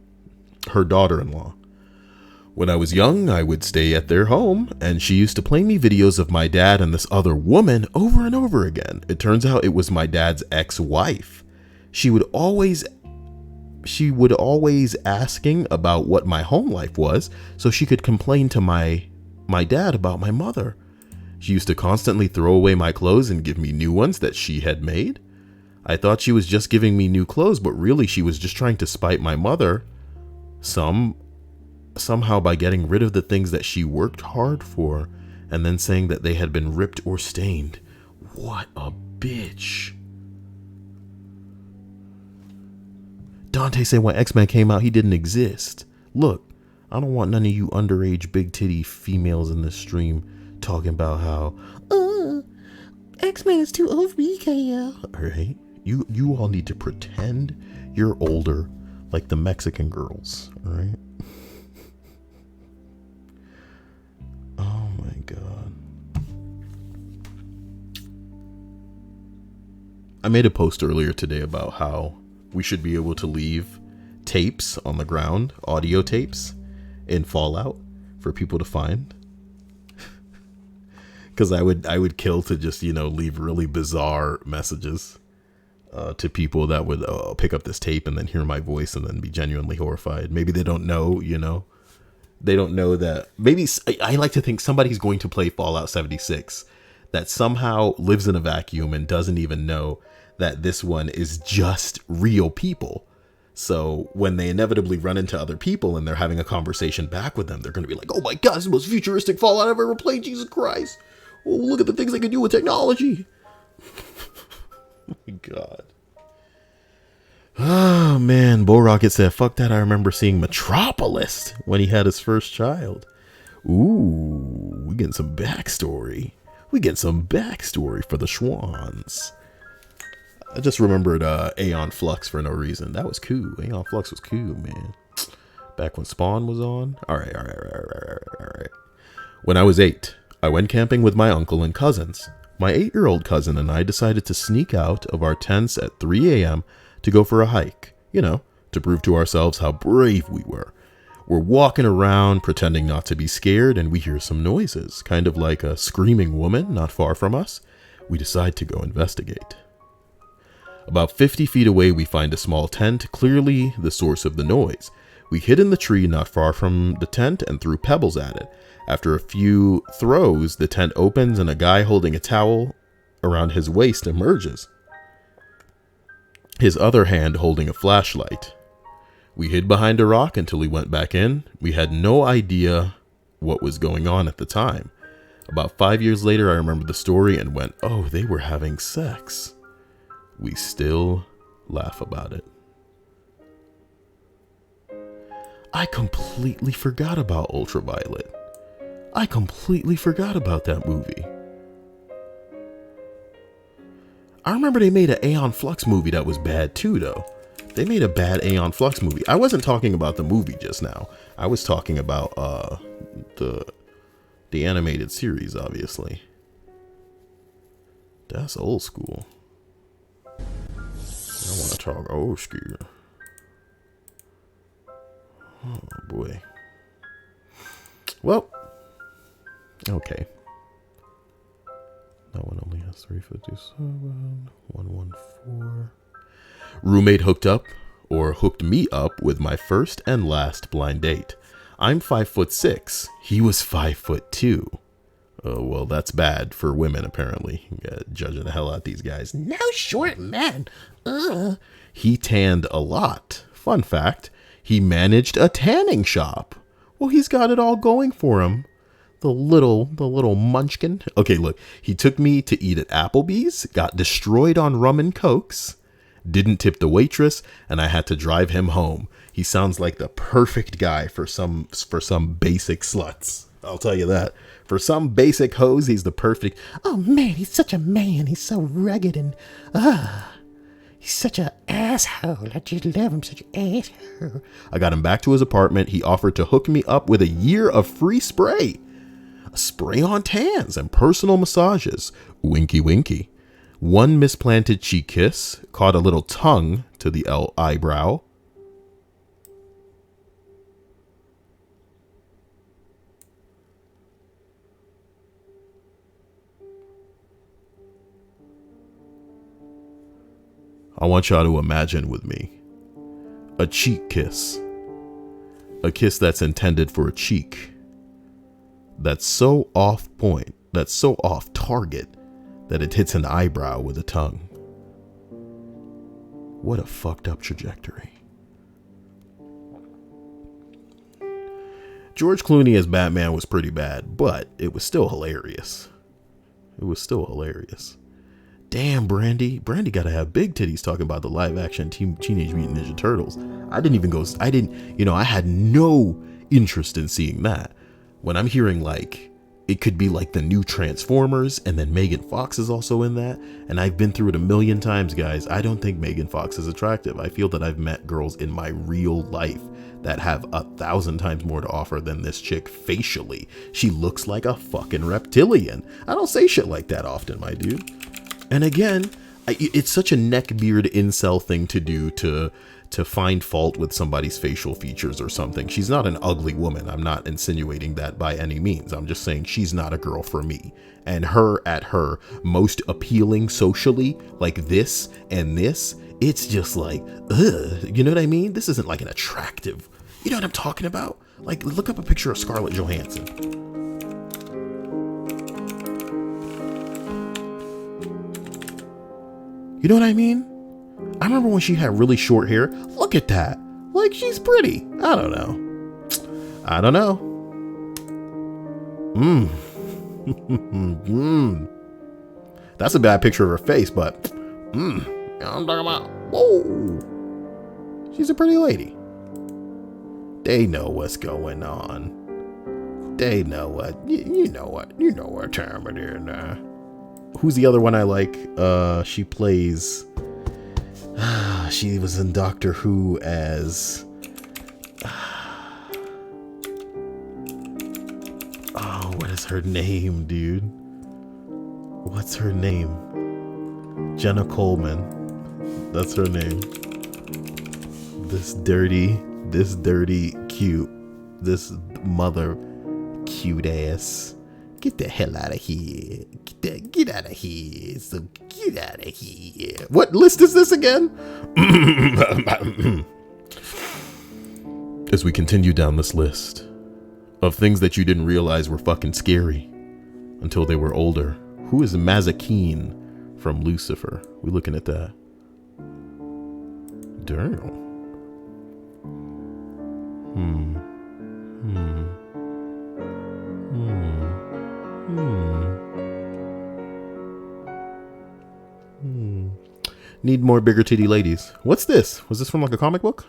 her daughter-in-law. When I was young, I would stay at their home, and she used to play me videos of my dad and this other woman over and over again. It turns out it was my dad's ex-wife. She would always asking about what my home life was so she could complain to my dad about my mother. She used to constantly throw away my clothes and give me new ones that she had made. I thought she was just giving me new clothes, but really she was just trying to spite my mother somehow by getting rid of the things that she worked hard for and then saying that they had been ripped or stained. What a bitch. Dante said when X-Men came out, he didn't exist. Look, I don't want none of you underage big titty females in this stream talking about how X-Men is too old for EKL. Alright, you all need to pretend you're older like the Mexican girls, alright? Oh my God. I made a post earlier today about how we should be able to leave tapes on the ground, audio tapes, in Fallout for people to find. Because I would kill to just, leave really bizarre messages to people that would pick up this tape and then hear my voice and then be genuinely horrified. Maybe they don't know, They don't know that. Maybe I like to think somebody's going to play Fallout 76 that somehow lives in a vacuum and doesn't even know that this one is just real people. So when they inevitably run into other people and they're having a conversation back with them, they're going to be like, oh my God, this is the most futuristic Fallout I've ever played. Jesus Christ. Oh, look at the things they can do with technology. Oh my God. Oh man, Bull Rocket said, fuck that. I remember seeing Metropolis when he had his first child. Ooh, we getting some backstory. We get some backstory for the Schwans. I just remembered Aeon Flux for no reason. That was cool. Aeon Flux was cool, man. Back when Spawn was on. All right. When I was 8, I went camping with my uncle and cousins. my 8-year-old cousin and I decided to sneak out of our tents at 3 a.m. to go for a hike, to prove to ourselves how brave we were. We're walking around pretending not to be scared, and we hear some noises, kind of like a screaming woman not far from us. We decide to go investigate. About 50 feet away, we find a small tent, clearly the source of the noise. We hid in the tree not far from the tent and threw pebbles at it. After a few throws, the tent opens and a guy holding a towel around his waist emerges, his other hand holding a flashlight. We hid behind a rock until he went back in. We had no idea what was going on at the time. About 5 years later, I remember the story and went, oh, they were having sex. We still laugh about it. I completely forgot about Ultraviolet. I completely forgot about that movie. I remember they made an Aeon Flux movie that was bad too, though. They made a bad Aeon Flux movie. I wasn't talking about the movie just now. I was talking about the animated series, obviously. That's old school. I want to talk old school. Oh boy. Well, okay. That one only has 357, 114. Roommate hooked me up with my first and last blind date. I'm 5'6". He was 5'2". Well, that's bad for women, apparently. Judging the hell out these guys. No short man. He tanned a lot. Fun fact, he managed a tanning shop. Well, he's got it all going for him. The little munchkin. Okay, look, he took me to eat at Applebee's, got destroyed on rum and cokes, didn't tip the waitress, and I had to drive him home. He sounds like the perfect guy for some basic sluts. I'll tell you that. For some basic hoes, he's the perfect. Oh man, he's such a man. He's so rugged and he's such an asshole. I just love him, such an asshole. I got him back to his apartment. He offered to hook me up with a year of free spray. A spray on tans and personal massages. Winky winky. One misplanted cheek kiss, caught a little tongue to the eyebrow. I want y'all to imagine with me a cheek kiss, a kiss that's intended for a cheek, that's so off point, that's so off target that it hits an eyebrow with a tongue. What a fucked up trajectory. George Clooney as Batman was pretty bad, but it was still hilarious. It was still hilarious. Damn, Brandy gotta have big titties talking about the live action Teenage Mutant Ninja Turtles. I had no interest in seeing that. When I'm hearing like, it could be like the new Transformers, and then Megan Fox is also in that. And I've been through it a million times, guys. I don't think Megan Fox is attractive. I feel that I've met girls in my real life that have 1,000 times more to offer than this chick facially. She looks like a fucking reptilian. I don't say shit like that often, my dude. And again, it's such a neckbeard incel thing to do to find fault with somebody's facial features or something. She's not an ugly woman. I'm not insinuating that by any means. I'm just saying she's not a girl for me. And her at her most appealing socially, like this and this, it's just like, ugh. You know what I mean? This isn't like an attractive, you know what I'm talking about? Like, look up a picture of Scarlett Johansson. You know what I mean? I remember when she had really short hair. Look at that. Like, she's pretty. I don't know. That's a bad picture of her face, but I'm talking about, whoa. She's a pretty lady. They know what's going on. They know what. You know what. You know what time it is now. Who's the other one I like? She plays... she was in Doctor Who as... oh, what is her name, dude? What's her name? Jenna Coleman. That's her name. This dirty, cute, this mother cute ass. Get the hell out of here. Get out of here. So get out of here. What list is this again? As we continue down this list of things that you didn't realize were fucking scary until they were older. Who is Mazakeen from Lucifer? We looking at that. Damn. Need more bigger titty ladies. What's this? Was this from like a comic book?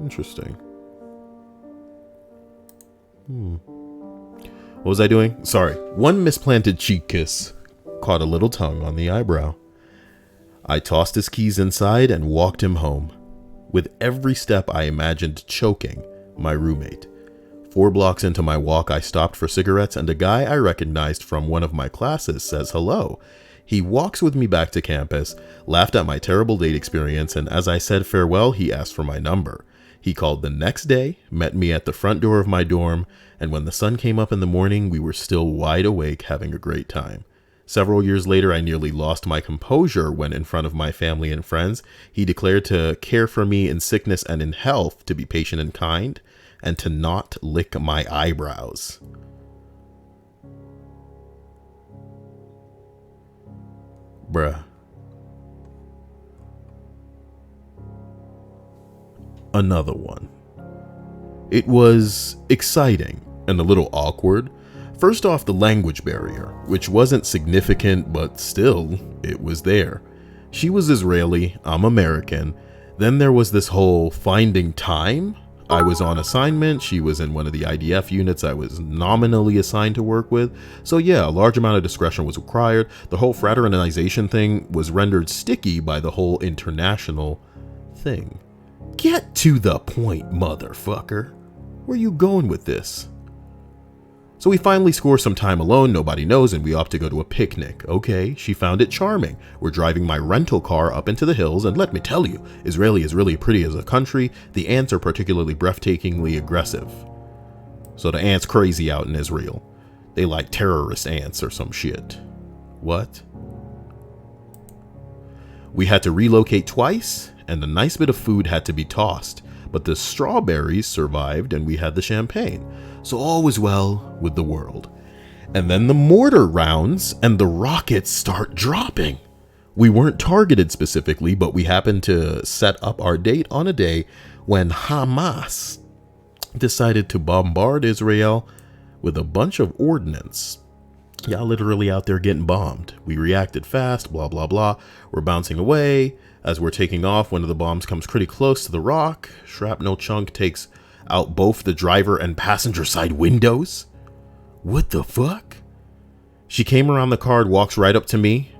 Interesting. What was I doing? Sorry. One misplanted cheek kiss caught a little tongue on the eyebrow. I tossed his keys inside and walked him home. With every step I imagined choking my roommate. 4 blocks into my walk, I stopped for cigarettes and a guy I recognized from one of my classes says hello. He walks with me back to campus, laughed at my terrible date experience, and as I said farewell, he asked for my number. He called the next day, met me at the front door of my dorm, and when the sun came up in the morning, we were still wide awake having a great time. Several years later, I nearly lost my composure when in front of my family and friends, he declared to care for me in sickness and in health, to be patient and kind, and to not lick my eyebrows. Bruh. Another one. It was exciting and a little awkward. First off, the language barrier, which wasn't significant, but still, it was there. She was Israeli, I'm American. Then there was this whole finding time. I was on assignment, she was in one of the IDF units I was nominally assigned to work with. So yeah, a large amount of discretion was required. The whole fraternization thing was rendered sticky by the whole international thing. Get to the point, motherfucker. Where you going with this? So we finally score some time alone, nobody knows, and we opt to go to a picnic. Okay, she found it charming. We're driving my rental car up into the hills, and let me tell you, Israeli is really pretty as a country. The ants are particularly breathtakingly aggressive. So the ants crazy out in Israel. They like terrorist ants or some shit. What? We had to relocate twice, and a nice bit of food had to be tossed. But the strawberries survived and we had the champagne. So all was well with the world. And then the mortar rounds and the rockets start dropping. We weren't targeted specifically, but we happened to set up our date on a day when Hamas decided to bombard Israel with a bunch of ordnance. Y'all literally out there getting bombed. We reacted fast, blah, blah, blah. We're bouncing away. As we're taking off, one of the bombs comes pretty close to the rock. Shrapnel chunk takes out both the driver and passenger side windows. What the fuck? She came around the car, walks right up to me.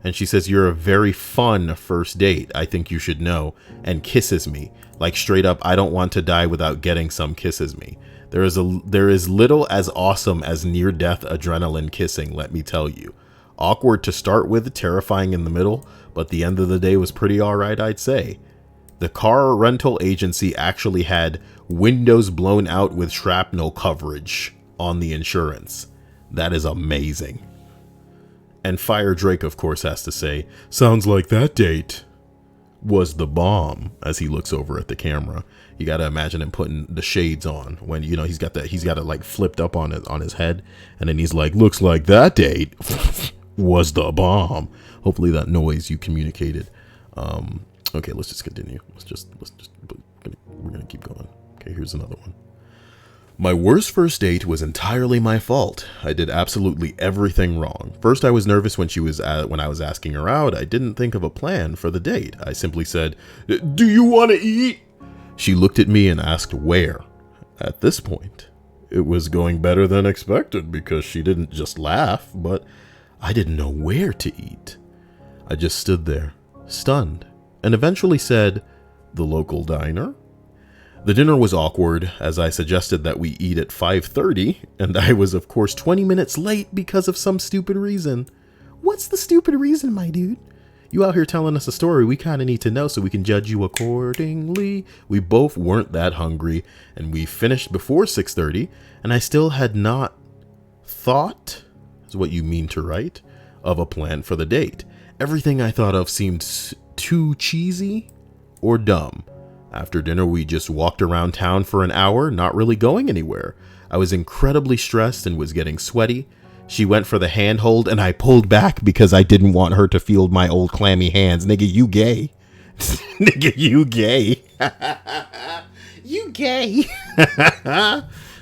And she says, "You're a very fun first date. I think you should know." And kisses me. Like straight up, I don't want to die without getting some, kisses me. There is little as awesome as near-death adrenaline kissing, let me tell you. Awkward to start with, terrifying in the middle, but the end of the day was pretty alright, I'd say. The car rental agency actually had windows blown out with shrapnel coverage on the insurance. That is amazing. And Fire Drake, of course, has to say, "Sounds like that date was the bomb," as he looks over at the camera. You gotta imagine him putting the shades on when, you know, he's got it like flipped up on his head, and then he's like, "Looks like that date was the bomb." Hopefully that noise you communicated. Okay, let's just continue. We're gonna keep going. Okay, here's another one. My worst first date was entirely my fault. I did absolutely everything wrong. First, I was nervous when I was asking her out. I didn't think of a plan for the date. I simply said, "Do you want to eat?" She looked at me and asked where. At this point, it was going better than expected because she didn't just laugh, but I didn't know where to eat. I just stood there, stunned, and eventually said, "The local diner?" The dinner was awkward, as I suggested that we eat at 5:30, and I was of course 20 minutes late because of some stupid reason. What's the stupid reason, my dude? You out here telling us a story, we kind of need to know so we can judge you accordingly. We both weren't that hungry, and we finished before 6:30, and I still had not thought, is what you mean to write, of a plan for the date. Everything I thought of seemed too cheesy or dumb. After dinner, we just walked around town for an hour, not really going anywhere. I was incredibly stressed and was getting sweaty. She went for the handhold and I pulled back because I didn't want her to feel my old clammy hands. Nigga, you gay. Nigga, you gay. You gay.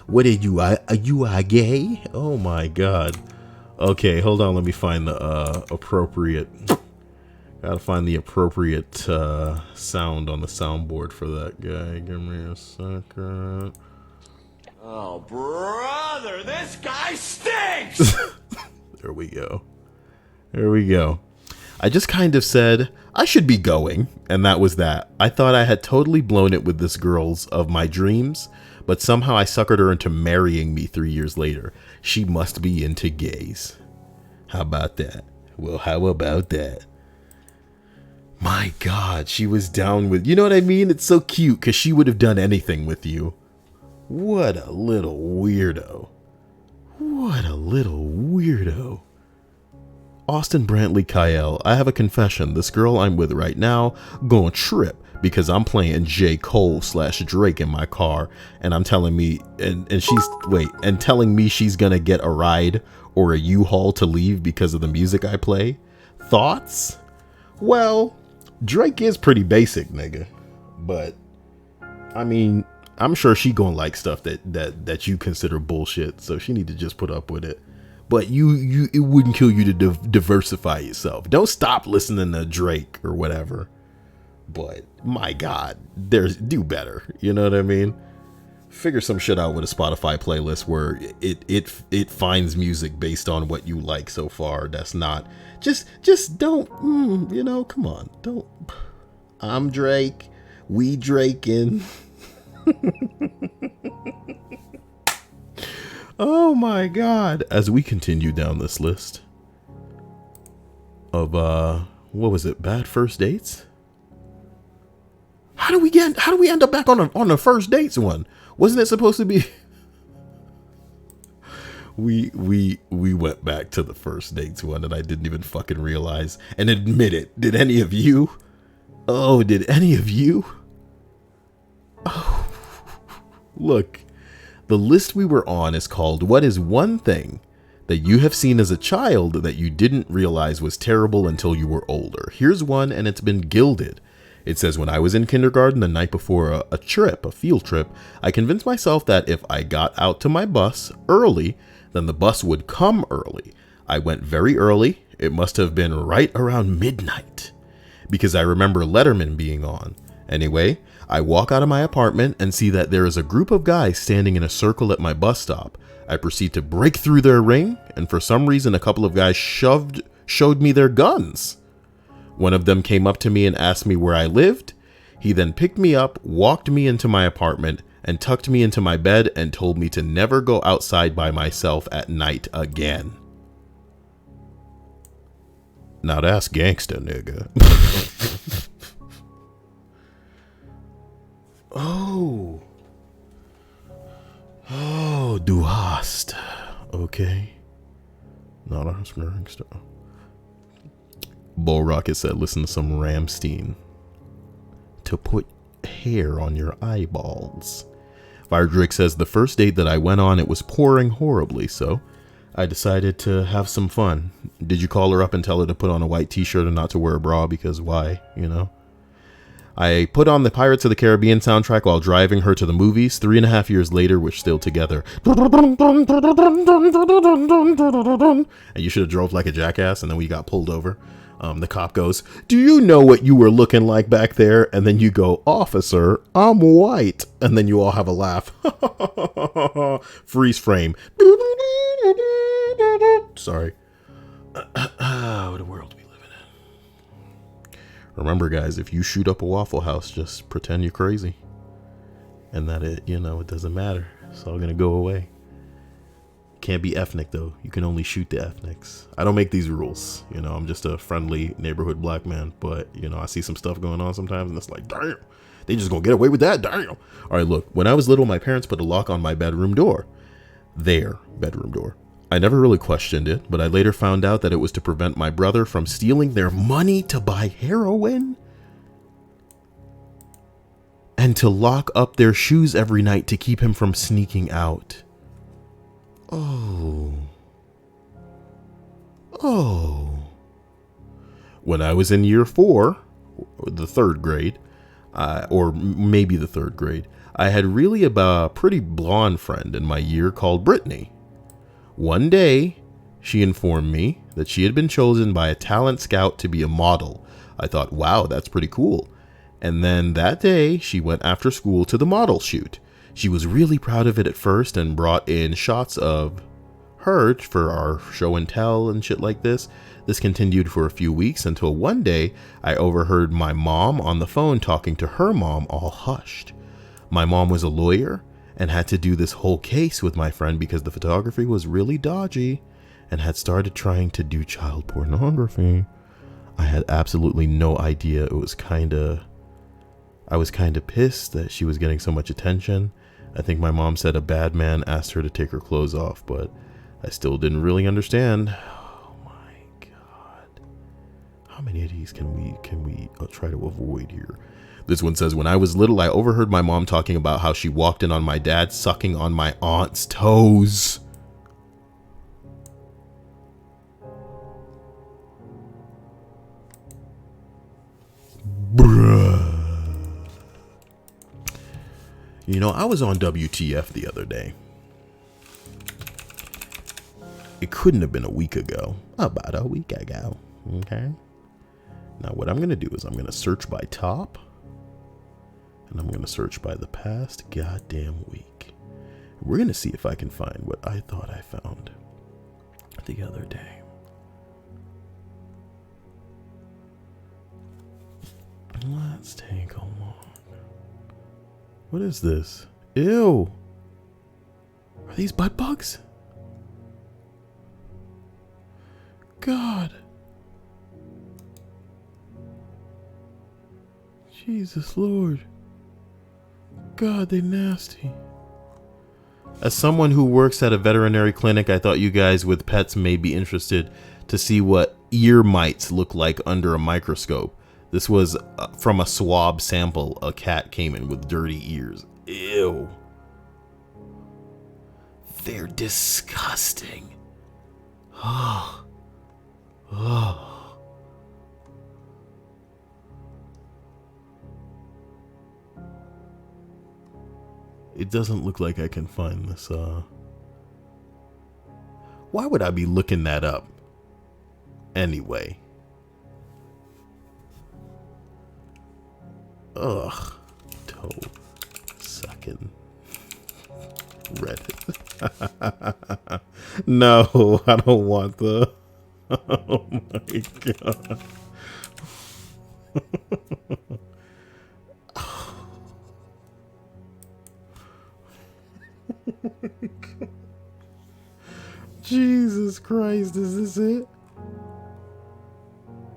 What are you? You are gay? Oh my God. Okay, hold on. Let me find the appropriate. Gotta find the appropriate sound on the soundboard for that guy. Give me a second. Oh, brother, this guy stinks! There we go. There we go. I just kind of said, I should be going, and that was that. I thought I had totally blown it with this girl's of my dreams, but somehow I suckered her into marrying me 3 years later. She must be into gays. How about that? Well, how about that? My God, she was down with, you know what I mean? It's so cute because she would have done anything with you. What a little weirdo. What a little weirdo. Austin Brantley Kyle, I have a confession. This girl I'm with right now gonna trip because I'm playing J. Cole / Drake in my car, and I'm telling me, and telling me she's gonna get a ride or a U-Haul to leave because of the music I play. Thoughts? Well, Drake is pretty basic, nigga, but I mean, I'm sure she gonna like stuff that you consider bullshit, so she need to just put up with it. But it wouldn't kill you to diversify yourself. Don't stop listening to Drake or whatever. But my God, do better. You know what I mean? Figure some shit out with a Spotify playlist where it finds music based on what you like so far. That's not just don't come on, don't. I'm Drake. We Draking. Oh my God. As we continue down this list of what was it? Bad first dates? How do we end up back on the first dates one? Wasn't it supposed to be we went back to the first dates one and I didn't even fucking realize and admit it. Did any of you? Oh, did any of you? Oh. Look. The list we were on is called What is One Thing That You Have Seen as a Child That You Didn't Realize Was Terrible Until You Were Older. Here's one, and it's been gilded. It says, when I was in kindergarten the night before a field trip, I convinced myself that if I got out to my bus early, then the bus would come early. I went very early. It must have been right around midnight because I remember Letterman being on. Anyway, I walk out of my apartment and see that there is a group of guys standing in a circle at my bus stop. I proceed to break through their ring, and for some reason a couple of guys showed me their guns. One of them came up to me and asked me where I lived. He then picked me up, walked me into my apartment, and tucked me into my bed and told me to never go outside by myself at night again. Now that's gangsta, nigga. Oh, du hast. Okay. Not a smearing stuff. Bull Rocket said, listen to some Rammstein to put hair on your eyeballs. Fire Drake says, the first date that I went on, it was pouring horribly, so I decided to have some fun. Did you call her up and tell her to put on a white t-shirt and not to wear a bra? Because why, you know? I put on the Pirates of the Caribbean soundtrack while driving her to the movies. 3.5 years later, we're still together. And you should have drove like a jackass, and then we got pulled over. The cop goes, do you know what you were looking like back there? And then you go, officer, I'm white. And then you all have a laugh. Freeze frame. Sorry. What a world we live in. Remember, guys, if you shoot up a Waffle House, just pretend you're crazy. and that it doesn't matter. It's all gonna go away. Can't be ethnic though. You can only shoot the ethnics. I don't make these rules. I'm just a friendly neighborhood black man. But I see some stuff going on sometimes, and it's like, damn, they just gonna get away with that. Damn. All right, look. When I was little, my parents put a lock on my bedroom door. Their bedroom door. I never really questioned it, but I later found out that it was to prevent my brother from stealing their money to buy heroin, and to lock up their shoes every night to keep him from sneaking out. Oh. When I was in year 4, the 3rd grade, or maybe the 3rd grade, I had really a pretty blonde friend in my year called Brittany. One day, she informed me that she had been chosen by a talent scout to be a model. I thought, wow, that's pretty cool. And then that day, she went after school to the model shoot. She was really proud of it at first and brought in shots of her for our show and tell and shit like this. This continued for a few weeks until one day I overheard my mom on the phone talking to her mom, all hushed. My mom was a lawyer and had to do this whole case with my friend because the photography was really dodgy and had started trying to do child pornography. I had absolutely no idea. I was kind of pissed that she was getting so much attention. I think my mom said a bad man asked her to take her clothes off, but I still didn't really understand. Oh my God. How many of these can we try to avoid here? This one says, when I was little, I overheard my mom talking about how she walked in on my dad sucking on my aunt's toes. Bruh. I was on WTF the other day. It couldn't have been a week ago. About a week ago. Okay. Now what I'm going to do is I'm going to search by top. And I'm going to search by the past goddamn week. We're going to see if I can find what I thought I found the other day. Let's take a look. What is this? Ew. Are these butt bugs? God. Jesus Lord. God, they nasty. As someone who works at a veterinary clinic, I thought you guys with pets may be interested to see what ear mites look like under a microscope. This was from a swab sample. A cat came in with dirty ears. Ew. They're disgusting. Oh. Oh. It doesn't look like I can find this. Why would I be looking that up? Anyway. Ugh. Toe sucking. Reddit. No, I don't want the. Oh my God. Jesus Christ, is this it?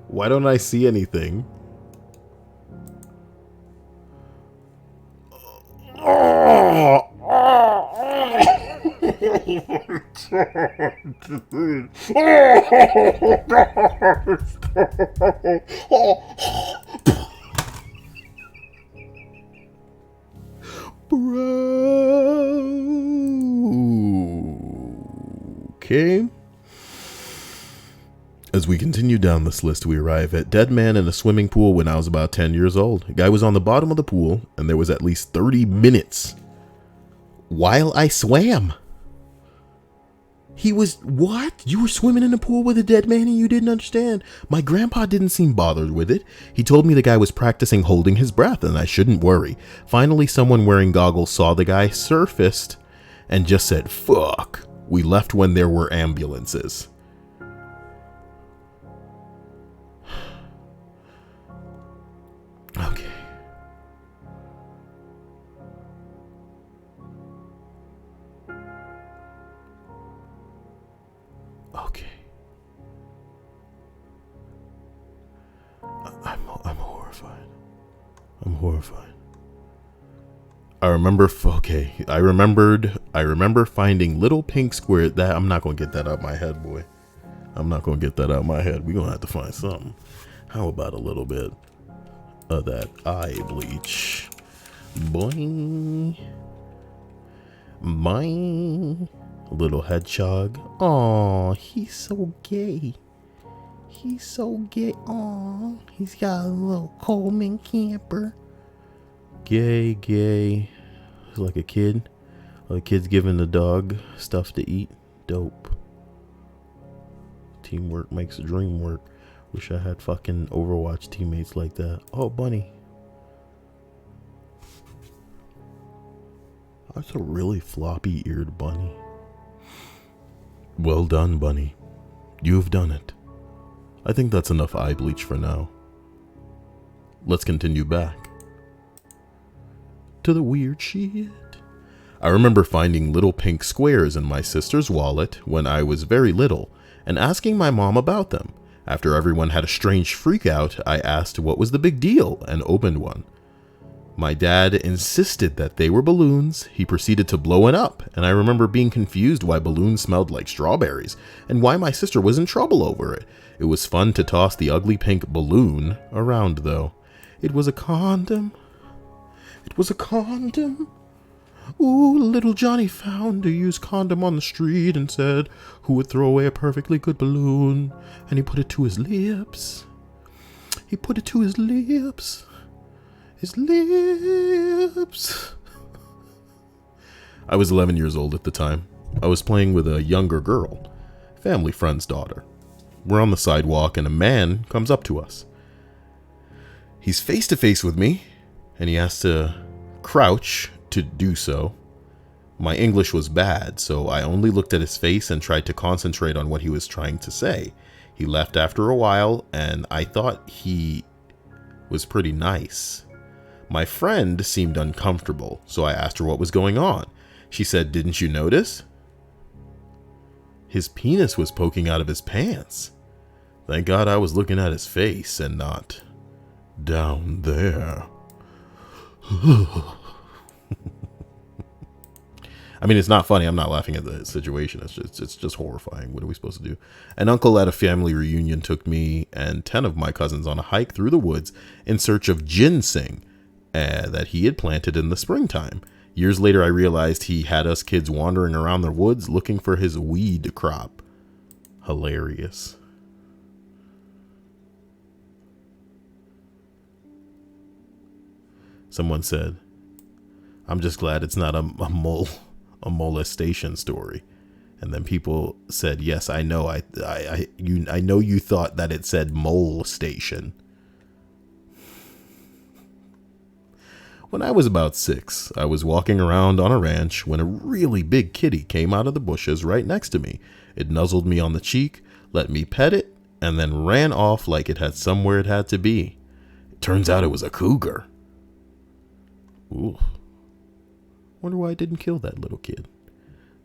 Why don't I see anything? Bro. Okay. As we continue down this list, we arrive at dead man in a swimming pool when I was about 10 years old. A guy was on the bottom of the pool, and there was at least 30 minutes while I swam. He was, what? You were swimming in a pool with a dead man and you didn't understand? My grandpa didn't seem bothered with it. He told me the guy was practicing holding his breath and I shouldn't worry. Finally, someone wearing goggles saw the guy surfaced and just said, fuck. We left when there were ambulances. Okay. horrified. I'm horrified. I remember finding little pink square that I'm not gonna get that out of my head, boy. I'm not gonna get that out of my head. We're gonna have to find something. How about a little bit of that eye bleach? Boing. Boing. A little hedgehog. Aw, he's so gay. He's so gay. Aw, he's got a little Coleman camper. Gay. It's like a kid. The kid's giving the dog stuff to eat. Dope. Teamwork makes the dream work. Wish I had fucking Overwatch teammates like that. Oh, Bunny. That's a really floppy-eared bunny. Well done, Bunny. You've done it. I think that's enough eye bleach for now. Let's continue back to the weird shit. I remember finding little pink squares in my sister's wallet when I was very little and asking my mom about them. After everyone had a strange freak out, I asked what was the big deal and opened one. My dad insisted that they were balloons. He proceeded to blow it up, and I remember being confused why balloons smelled like strawberries and why my sister was in trouble over it. It was fun to toss the ugly pink balloon around, though. It was a condom. It was a condom. Ooh, little Johnny found a used condom on the street and said, who would throw away a perfectly good balloon? And he put it to his lips. He put it to his lips. His lips. I was 11 years old at the time. I was playing with a younger girl, family friend's daughter. We're on the sidewalk and a man comes up to us. He's face to face with me and he has to crouch to do so. My English was bad, so I only looked at his face and tried to concentrate on what he was trying to say. He left after a while, and I thought he was pretty nice. My friend seemed uncomfortable, so I asked her what was going on. She said, "Didn't you notice? His penis was poking out of his pants." Thank God I was looking at his face and not down there. I mean, it's not funny. I'm not laughing at the situation. It's just horrifying. What are we supposed to do? An uncle at a family reunion took me and 10 of my cousins on a hike through the woods in search of ginseng that he had planted in the springtime. Years later, I realized he had us kids wandering around the woods looking for his weed crop. Hilarious. Someone said, "I'm just glad it's not a molestation story." And then people said, "Yes, I know. I know you thought that it said mole station." When I was about 6, I was walking around on a ranch when a really big kitty came out of the bushes right next to me. It nuzzled me on the cheek, let me pet it, and then ran off like it had somewhere it had to be. It turns out it was a cougar. Ooh. Wonder why I didn't kill that little kid.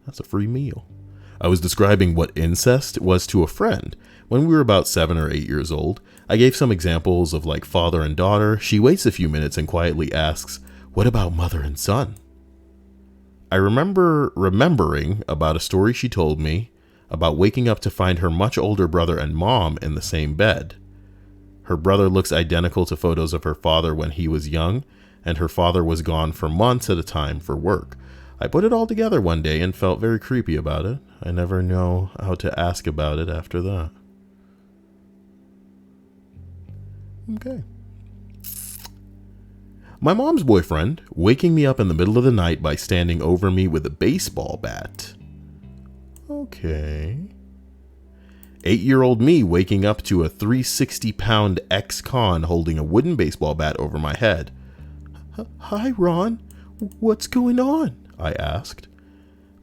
That's a free meal. I was describing what incest was to a friend. When we were about 7 or 8 years old, I gave some examples of like father and daughter. She waits a few minutes and quietly asks, "What about mother and son?" I remember remembering about a story she told me about waking up to find her much older brother and mom in the same bed. Her brother looks identical to photos of her father when he was young, and her father was gone for months at a time for work. I put it all together one day and felt very creepy about it. I never know how to ask about it after that. Okay. My mom's boyfriend waking me up in the middle of the night by standing over me with a baseball bat. Okay. 8-year-old me waking up to a 360-pound ex-con holding a wooden baseball bat over my head. "Hi, Ron. What's going on?" I asked.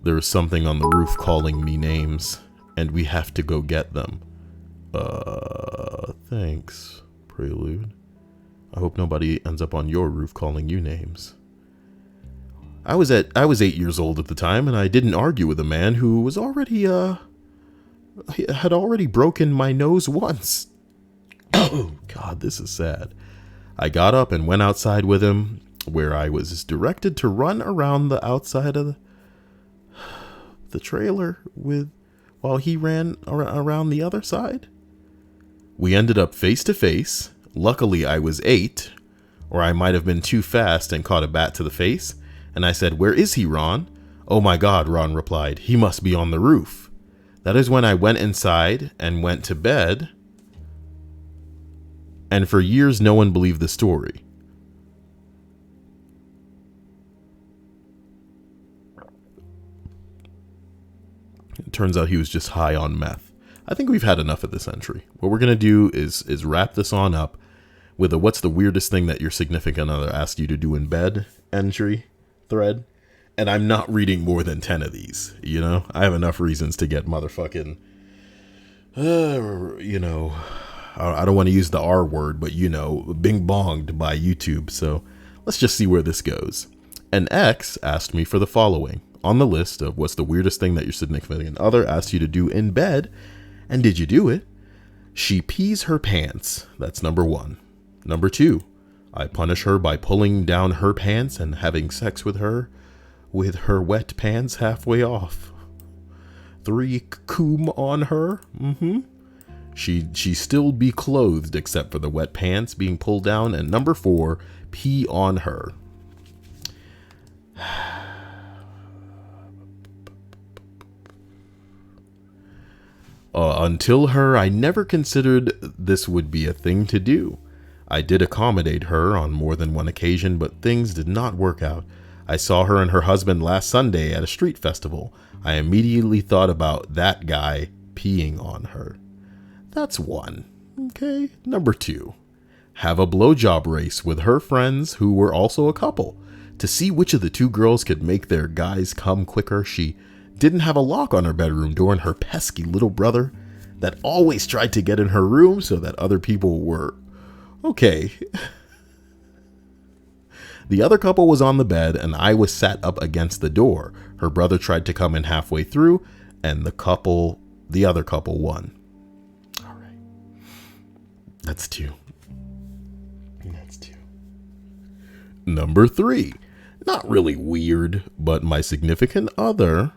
"There is something on the roof calling me names, and we have to go get them." Thanks, Prelude. I hope nobody ends up on your roof calling you names. I was 8 years old at the time, and I didn't argue with a man who was had already broken my nose once. Oh, God, this is sad. I got up and went outside with him, where I was directed to run around the outside of the trailer while he ran around the other side. We ended up face to face. Luckily, I was 8, or I might have been too fast and caught a bat to the face. And I said, "Where is he, Ron?" "Oh my God," Ron replied. "He must be on the roof." That is when I went inside and went to bed. And for years, no one believed the story. It turns out he was just high on meth. I think we've had enough of this entry. What we're going to do is wrap this on up with a "what's the weirdest thing that your significant other asked you to do in bed" entry thread. And I'm not reading more than 10 of these. You know, I have enough reasons to get motherfucking, you know, I don't want to use the R word, but you know, bing bonged by YouTube. So let's just see where this goes. An ex asked me for the following on the list of what's the weirdest thing that your significant other asked you to do in bed. And did you do it? She pees her pants. That's number 1. Number 2, I punish her by pulling down her pants and having sex with her wet pants halfway off. 3, coom on her. She still be clothed except for the wet pants being pulled down. And number 4, pee on her. Until her, I never considered this would be a thing to do. I did accommodate her on more than one occasion, but things did not work out. I saw her and her husband last Sunday at a street festival. I immediately thought about that guy peeing on her. That's 1. Okay. Number 2, have a blowjob race with her friends who were also a couple to see which of the 2 girls could make their guys come quicker. She didn't have a lock on her bedroom door, and her pesky little brother that always tried to get in her room so that other people were okay. The other couple was on the bed and I was sat up against the door. Her brother tried to come in halfway through and the other couple won. All right. That's 2. That's 2. Number 3, not really weird, but my significant other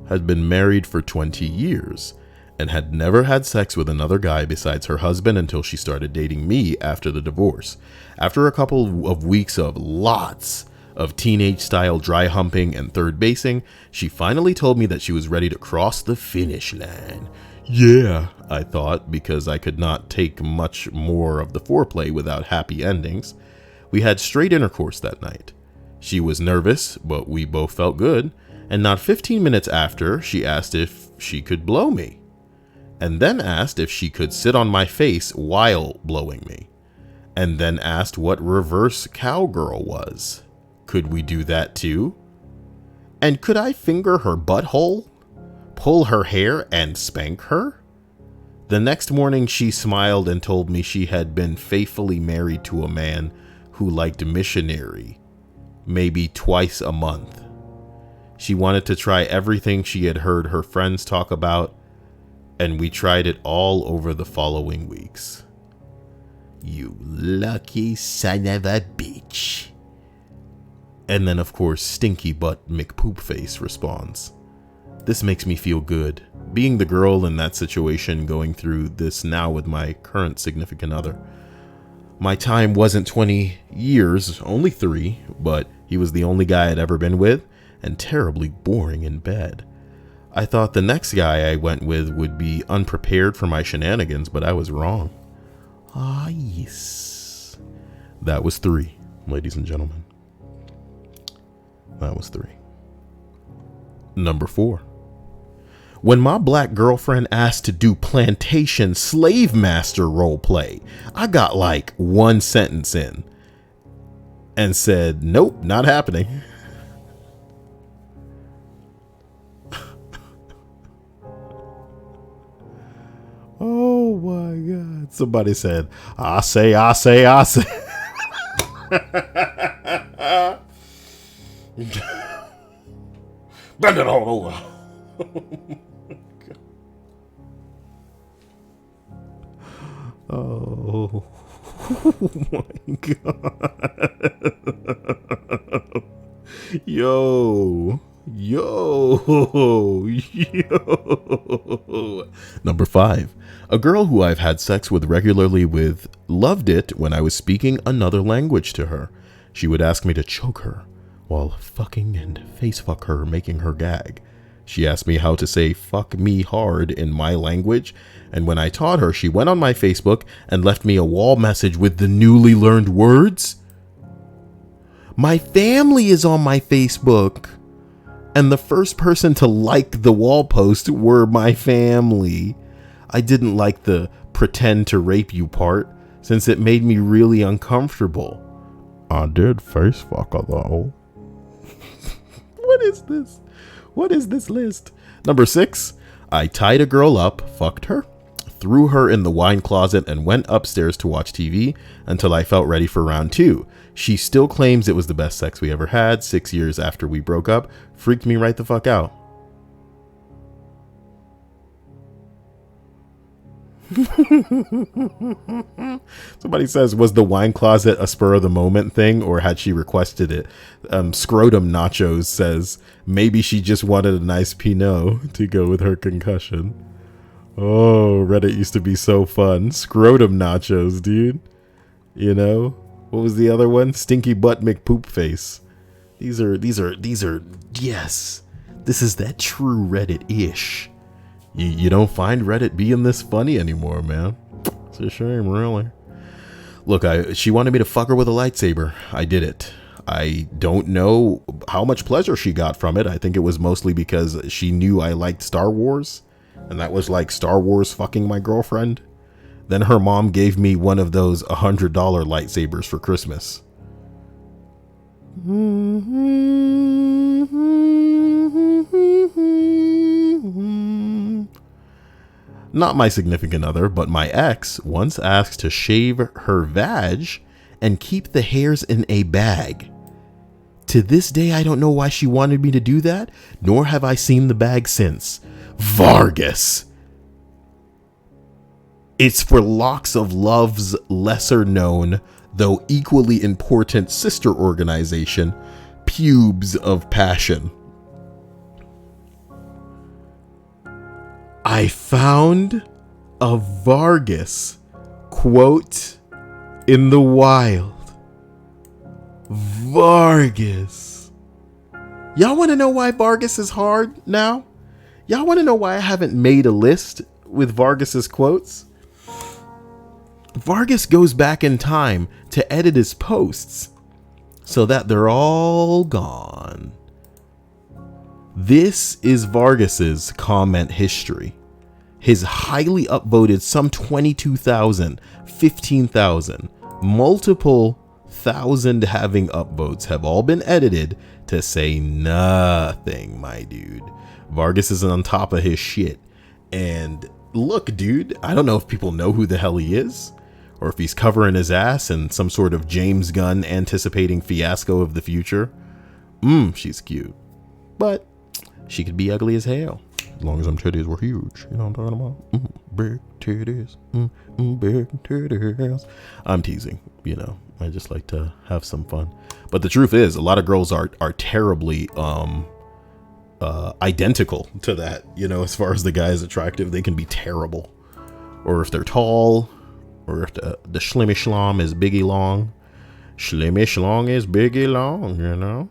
had been married for 20 years and had never had sex with another guy besides her husband until she started dating me after the divorce. After a couple of weeks of lots of teenage-style dry humping and third basing, she finally told me that she was ready to cross the finish line. Yeah, I thought, because I could not take much more of the foreplay without happy endings. We had straight intercourse that night. She was nervous, but we both felt good, and not 15 minutes after, she asked if she could blow me, and then asked if she could sit on my face while blowing me, and then asked what reverse cowgirl was. Could we do that too? And could I finger her butthole, pull her hair, and spank her? The next morning she smiled and told me she had been faithfully married to a man who liked missionary, maybe twice a month. She wanted to try everything she had heard her friends talk about, and we tried it all over the following weeks. You lucky son of a bitch. And then, of course, Stinky Butt McPoopface responds. This makes me feel good. Being the girl in that situation, going through this now with my current significant other. My time wasn't 20 years, only 3, but he was the only guy I'd ever been with, and terribly boring in bed. I thought the next guy I went with would be unprepared for my shenanigans, but I was wrong. Ah, yes. That was 3, ladies and gentlemen. That was 3. Number 4. When my black girlfriend asked to do plantation slave master roleplay, I got like 1 sentence in and said, nope, not happening. Oh my God. Somebody said, I say. Bend it all over. Oh, oh my god. Yo. Yo. Yo. Number 5. A girl who I've had sex with regularly with loved it when I was speaking another language to her. She would ask me to choke her while fucking and face fuck her, making her gag. She asked me how to say fuck me hard in my language, and when I taught her, she went on my Facebook and left me a wall message with the newly learned words. My family is on my Facebook, and the first person to like the wall post were my family. I didn't like the pretend to rape you part, since it made me really uncomfortable. I did face fuck her though. What is this? What is this list? Number 6, I tied a girl up, fucked her, threw her in the wine closet, and went upstairs to watch TV until I felt ready for round 2. She still claims it was the best sex we ever had 6 years after we broke up. Freaked me right the fuck out. Somebody says, was the wine closet a spur of the moment thing, or had she requested it? Scrotum Nachos says maybe she just wanted a nice Pinot to go with her concussion. Oh, Reddit used to be so fun. Scrotum Nachos, dude. You know, what was the other one? Stinky Butt McPoopface. These are yes, this is that true Reddit-ish. You don't find Reddit being this funny anymore, man. It's a shame, really. Look, she wanted me to fuck her with a lightsaber. I did it. I don't know how much pleasure she got from it. I think it was mostly because she knew I liked Star Wars, and that was like Star Wars fucking my girlfriend. Then her mom gave me one of those $100 lightsabers for Christmas. Not my significant other, but my ex once asked to shave her vag and keep the hairs in a bag. To this day, I don't know why she wanted me to do that, nor have I seen the bag since. Vargas. It's for Locks of Love's lesser known, though equally important sister organization, Pubes of Passion. I found a Vargas quote in the wild. Vargas. Y'all want to know why Vargas is hard now? Y'all want to know why I haven't made a list with Vargas's quotes? Vargas goes back in time to edit his posts so that they're all gone. This is Vargas's comment history. His highly upvoted, some 22,000, 15,000, multiple thousand having upvotes have all been edited to say nothing, my dude. Vargas is on top of his shit. And look, dude, I don't know if people know who the hell he is, or if he's covering his ass in some sort of James Gunn anticipating fiasco of the future. She's cute. But she could be ugly as hell, as long as them titties were huge. You know what I'm talking about? Big titties. Big titties. I'm teasing, you know. I just like to have some fun. But the truth is, a lot of girls are terribly identical to that. You know, as far as the guy is attractive, they can be terrible. Or if they're tall, or if the schlimmy schlom is biggie long. Schlimmy schlong is biggie long, you know.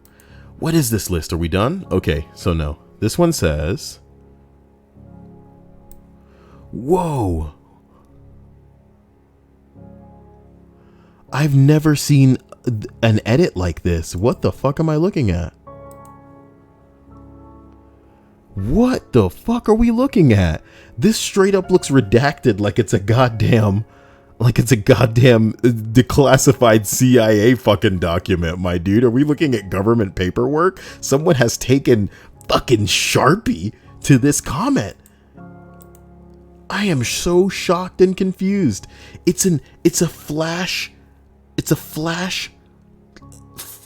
What is this list? Are we done? Okay, so no. This one says, whoa. I've never seen an edit like this. What the fuck am I looking at? What the fuck are we looking at? This straight up looks redacted like it's a goddamn declassified CIA fucking document, my dude. Are we looking at government paperwork? Someone has taken fucking Sharpie to this comment. I am so shocked and confused. It's a flash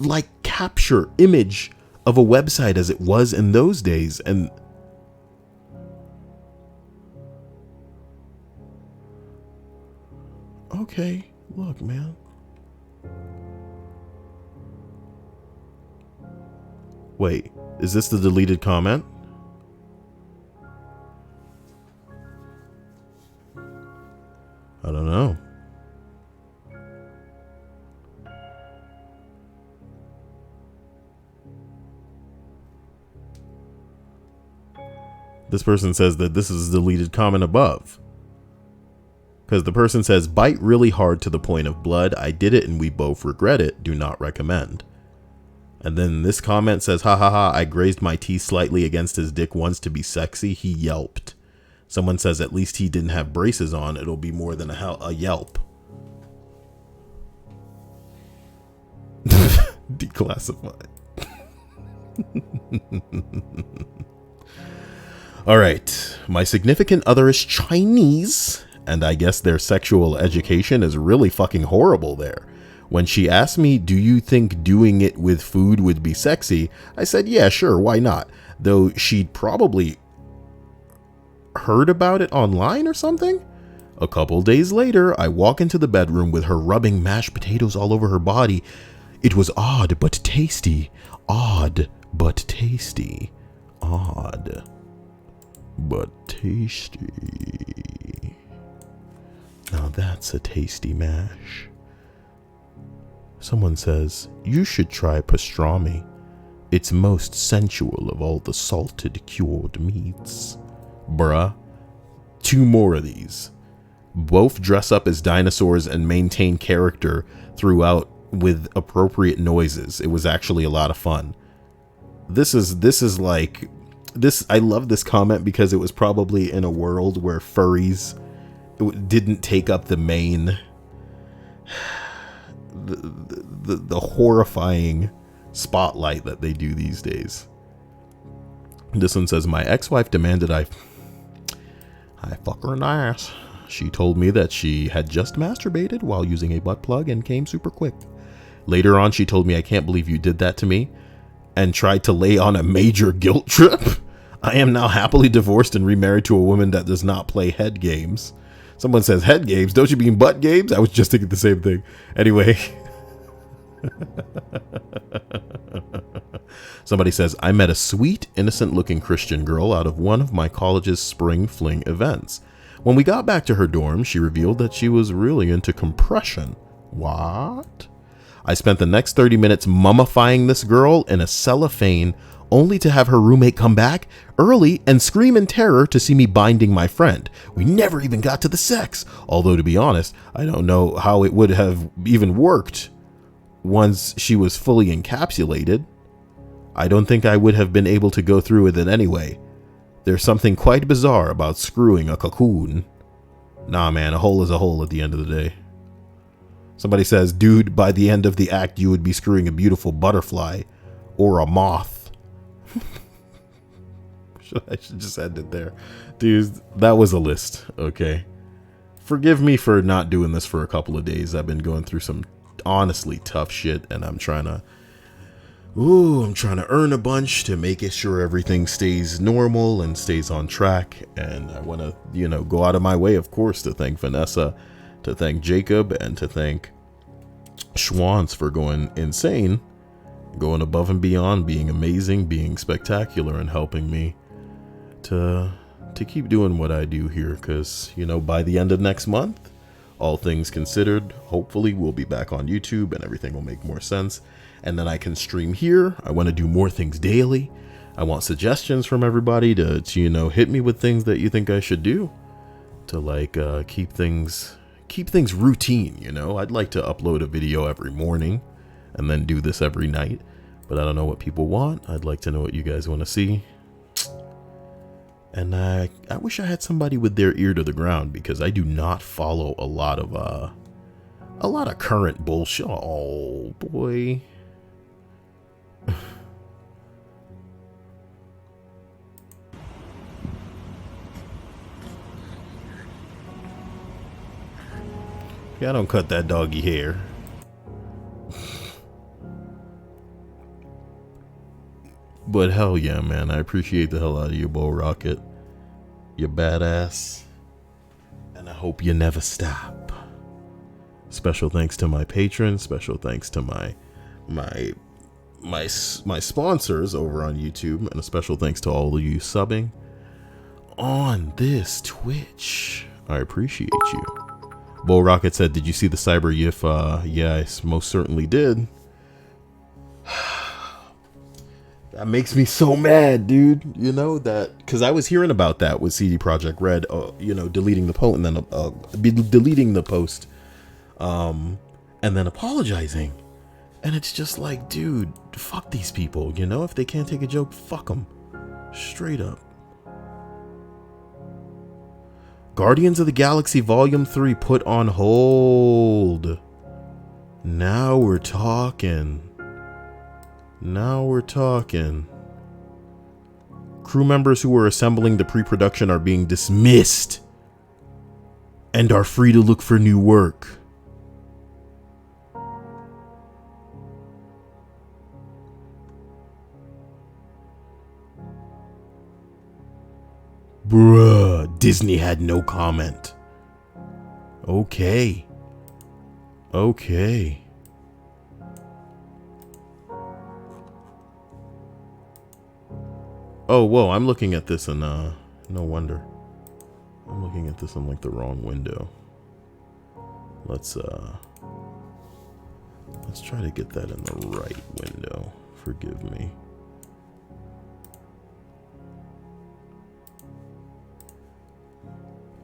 like capture image of a website as it was in those days. And Okay, look, man. Wait, is this the deleted comment? I don't know. This person says that this is a deleted comment above. Because the person says, bite really hard to the point of blood. I did it and we both regret it. Do not recommend. And then this comment says, ha ha ha, I grazed my teeth slightly against his dick once to be sexy. He yelped. Someone says at least he didn't have braces on. It'll be more than a yelp. Declassified. All right. My significant other is Chinese, and I guess their sexual education is really fucking horrible there. When she asked me, do you think doing it with food would be sexy? I said, yeah, sure, why not? Though she'd probably heard about it online or something. A couple days later, I walk into the bedroom with her rubbing mashed potatoes all over her body. It was odd but tasty. Odd but tasty. Odd but tasty. Now that's a tasty mash. Someone says, you should try pastrami. It's most sensual of all the salted cured meats. Bruh. 2 more of these. Both dress up as dinosaurs and maintain character throughout with appropriate noises. It was actually a lot of fun. This is like this. I love this comment because it was probably in a world where furries didn't take up the main the horrifying spotlight that they do these days. This one says, my ex-wife demanded I fuck her in the ass. She told me that she had just masturbated while using a butt plug and came super quick. Later on, she told me, I can't believe you did that to me, and tried to lay on a major guilt trip. I am now happily divorced and remarried to a woman that does not play head games. Someone says, head games? Don't you mean butt games? I was just thinking the same thing. Anyway. Somebody says, I met a sweet, innocent-looking Christian girl out of one of my college's spring fling events. When we got back to her dorm, she revealed that she was really into compression. What? I spent the next 30 minutes mummifying this girl in a cellophane, only to have her roommate come back early and scream in terror to see me binding my friend. We never even got to the sex. Although, to be honest, I don't know how it would have even worked once she was fully encapsulated. I don't think I would have been able to go through with it anyway. There's something quite bizarre about screwing a cocoon. Nah, man, a hole is a hole at the end of the day. Somebody says, dude, by the end of the act, you would be screwing a beautiful butterfly or a moth. I should just end it there. Dude, that was a list, okay? Forgive me for not doing this for a couple of days. I've been going through some honestly tough shit, and I'm trying to earn a bunch to make it sure everything stays normal and stays on track. And I want to, go out of my way, of course, to thank Vanessa, to thank Jacob, and to thank Schwantz for going insane, going above and beyond, being amazing, being spectacular, and helping me to keep doing what I do here. Because, by the end of next month, all things considered, hopefully we'll be back on YouTube and everything will make more sense. And then I can stream here. I want to do more things daily. I want suggestions from everybody to hit me with things that you think I should do to keep things routine. I'd like to upload a video every morning and then do this every night, but I don't know what people want. I'd like to know what you guys want to see. And I wish I had somebody with their ear to the ground, because I do not follow a lot of current bullshit. Oh boy. Yeah, don't cut that doggy hair. But hell yeah, man. I appreciate the hell out of you, Bo Rocket. You're badass. And I hope you never stop. Special thanks to my patrons. Special thanks to my sponsors over on YouTube, and a special thanks to all of you subbing on this Twitch. I appreciate you. Bull Rocket said, "Did you see the cyber yiff?" Yeah, I most certainly did. That makes me so mad, dude. You know that, because I was hearing about that with CD Projekt Red, you know, deleting the post and then deleting the post, and then apologizing, and it's just like, dude, fuck these people. You know, if they can't take a joke, fuck them, straight up. Guardians of the Galaxy Volume 3 put on hold. Now we're talking. Now we're talking. Crew members who were assembling the pre-production are being dismissed and are free to look for new work. Bruh, Disney had no comment. Okay. Okay. Oh, whoa, I'm looking at this and, no wonder. I'm looking at this in, like, the wrong window. Let's try to get that in the right window. Forgive me.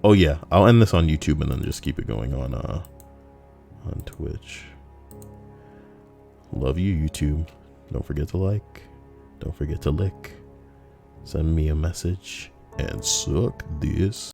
Oh, yeah, I'll end this on YouTube and then just keep it going on Twitch. Love you, YouTube. Don't forget to like. Don't forget to lick. Send me a message and suck this.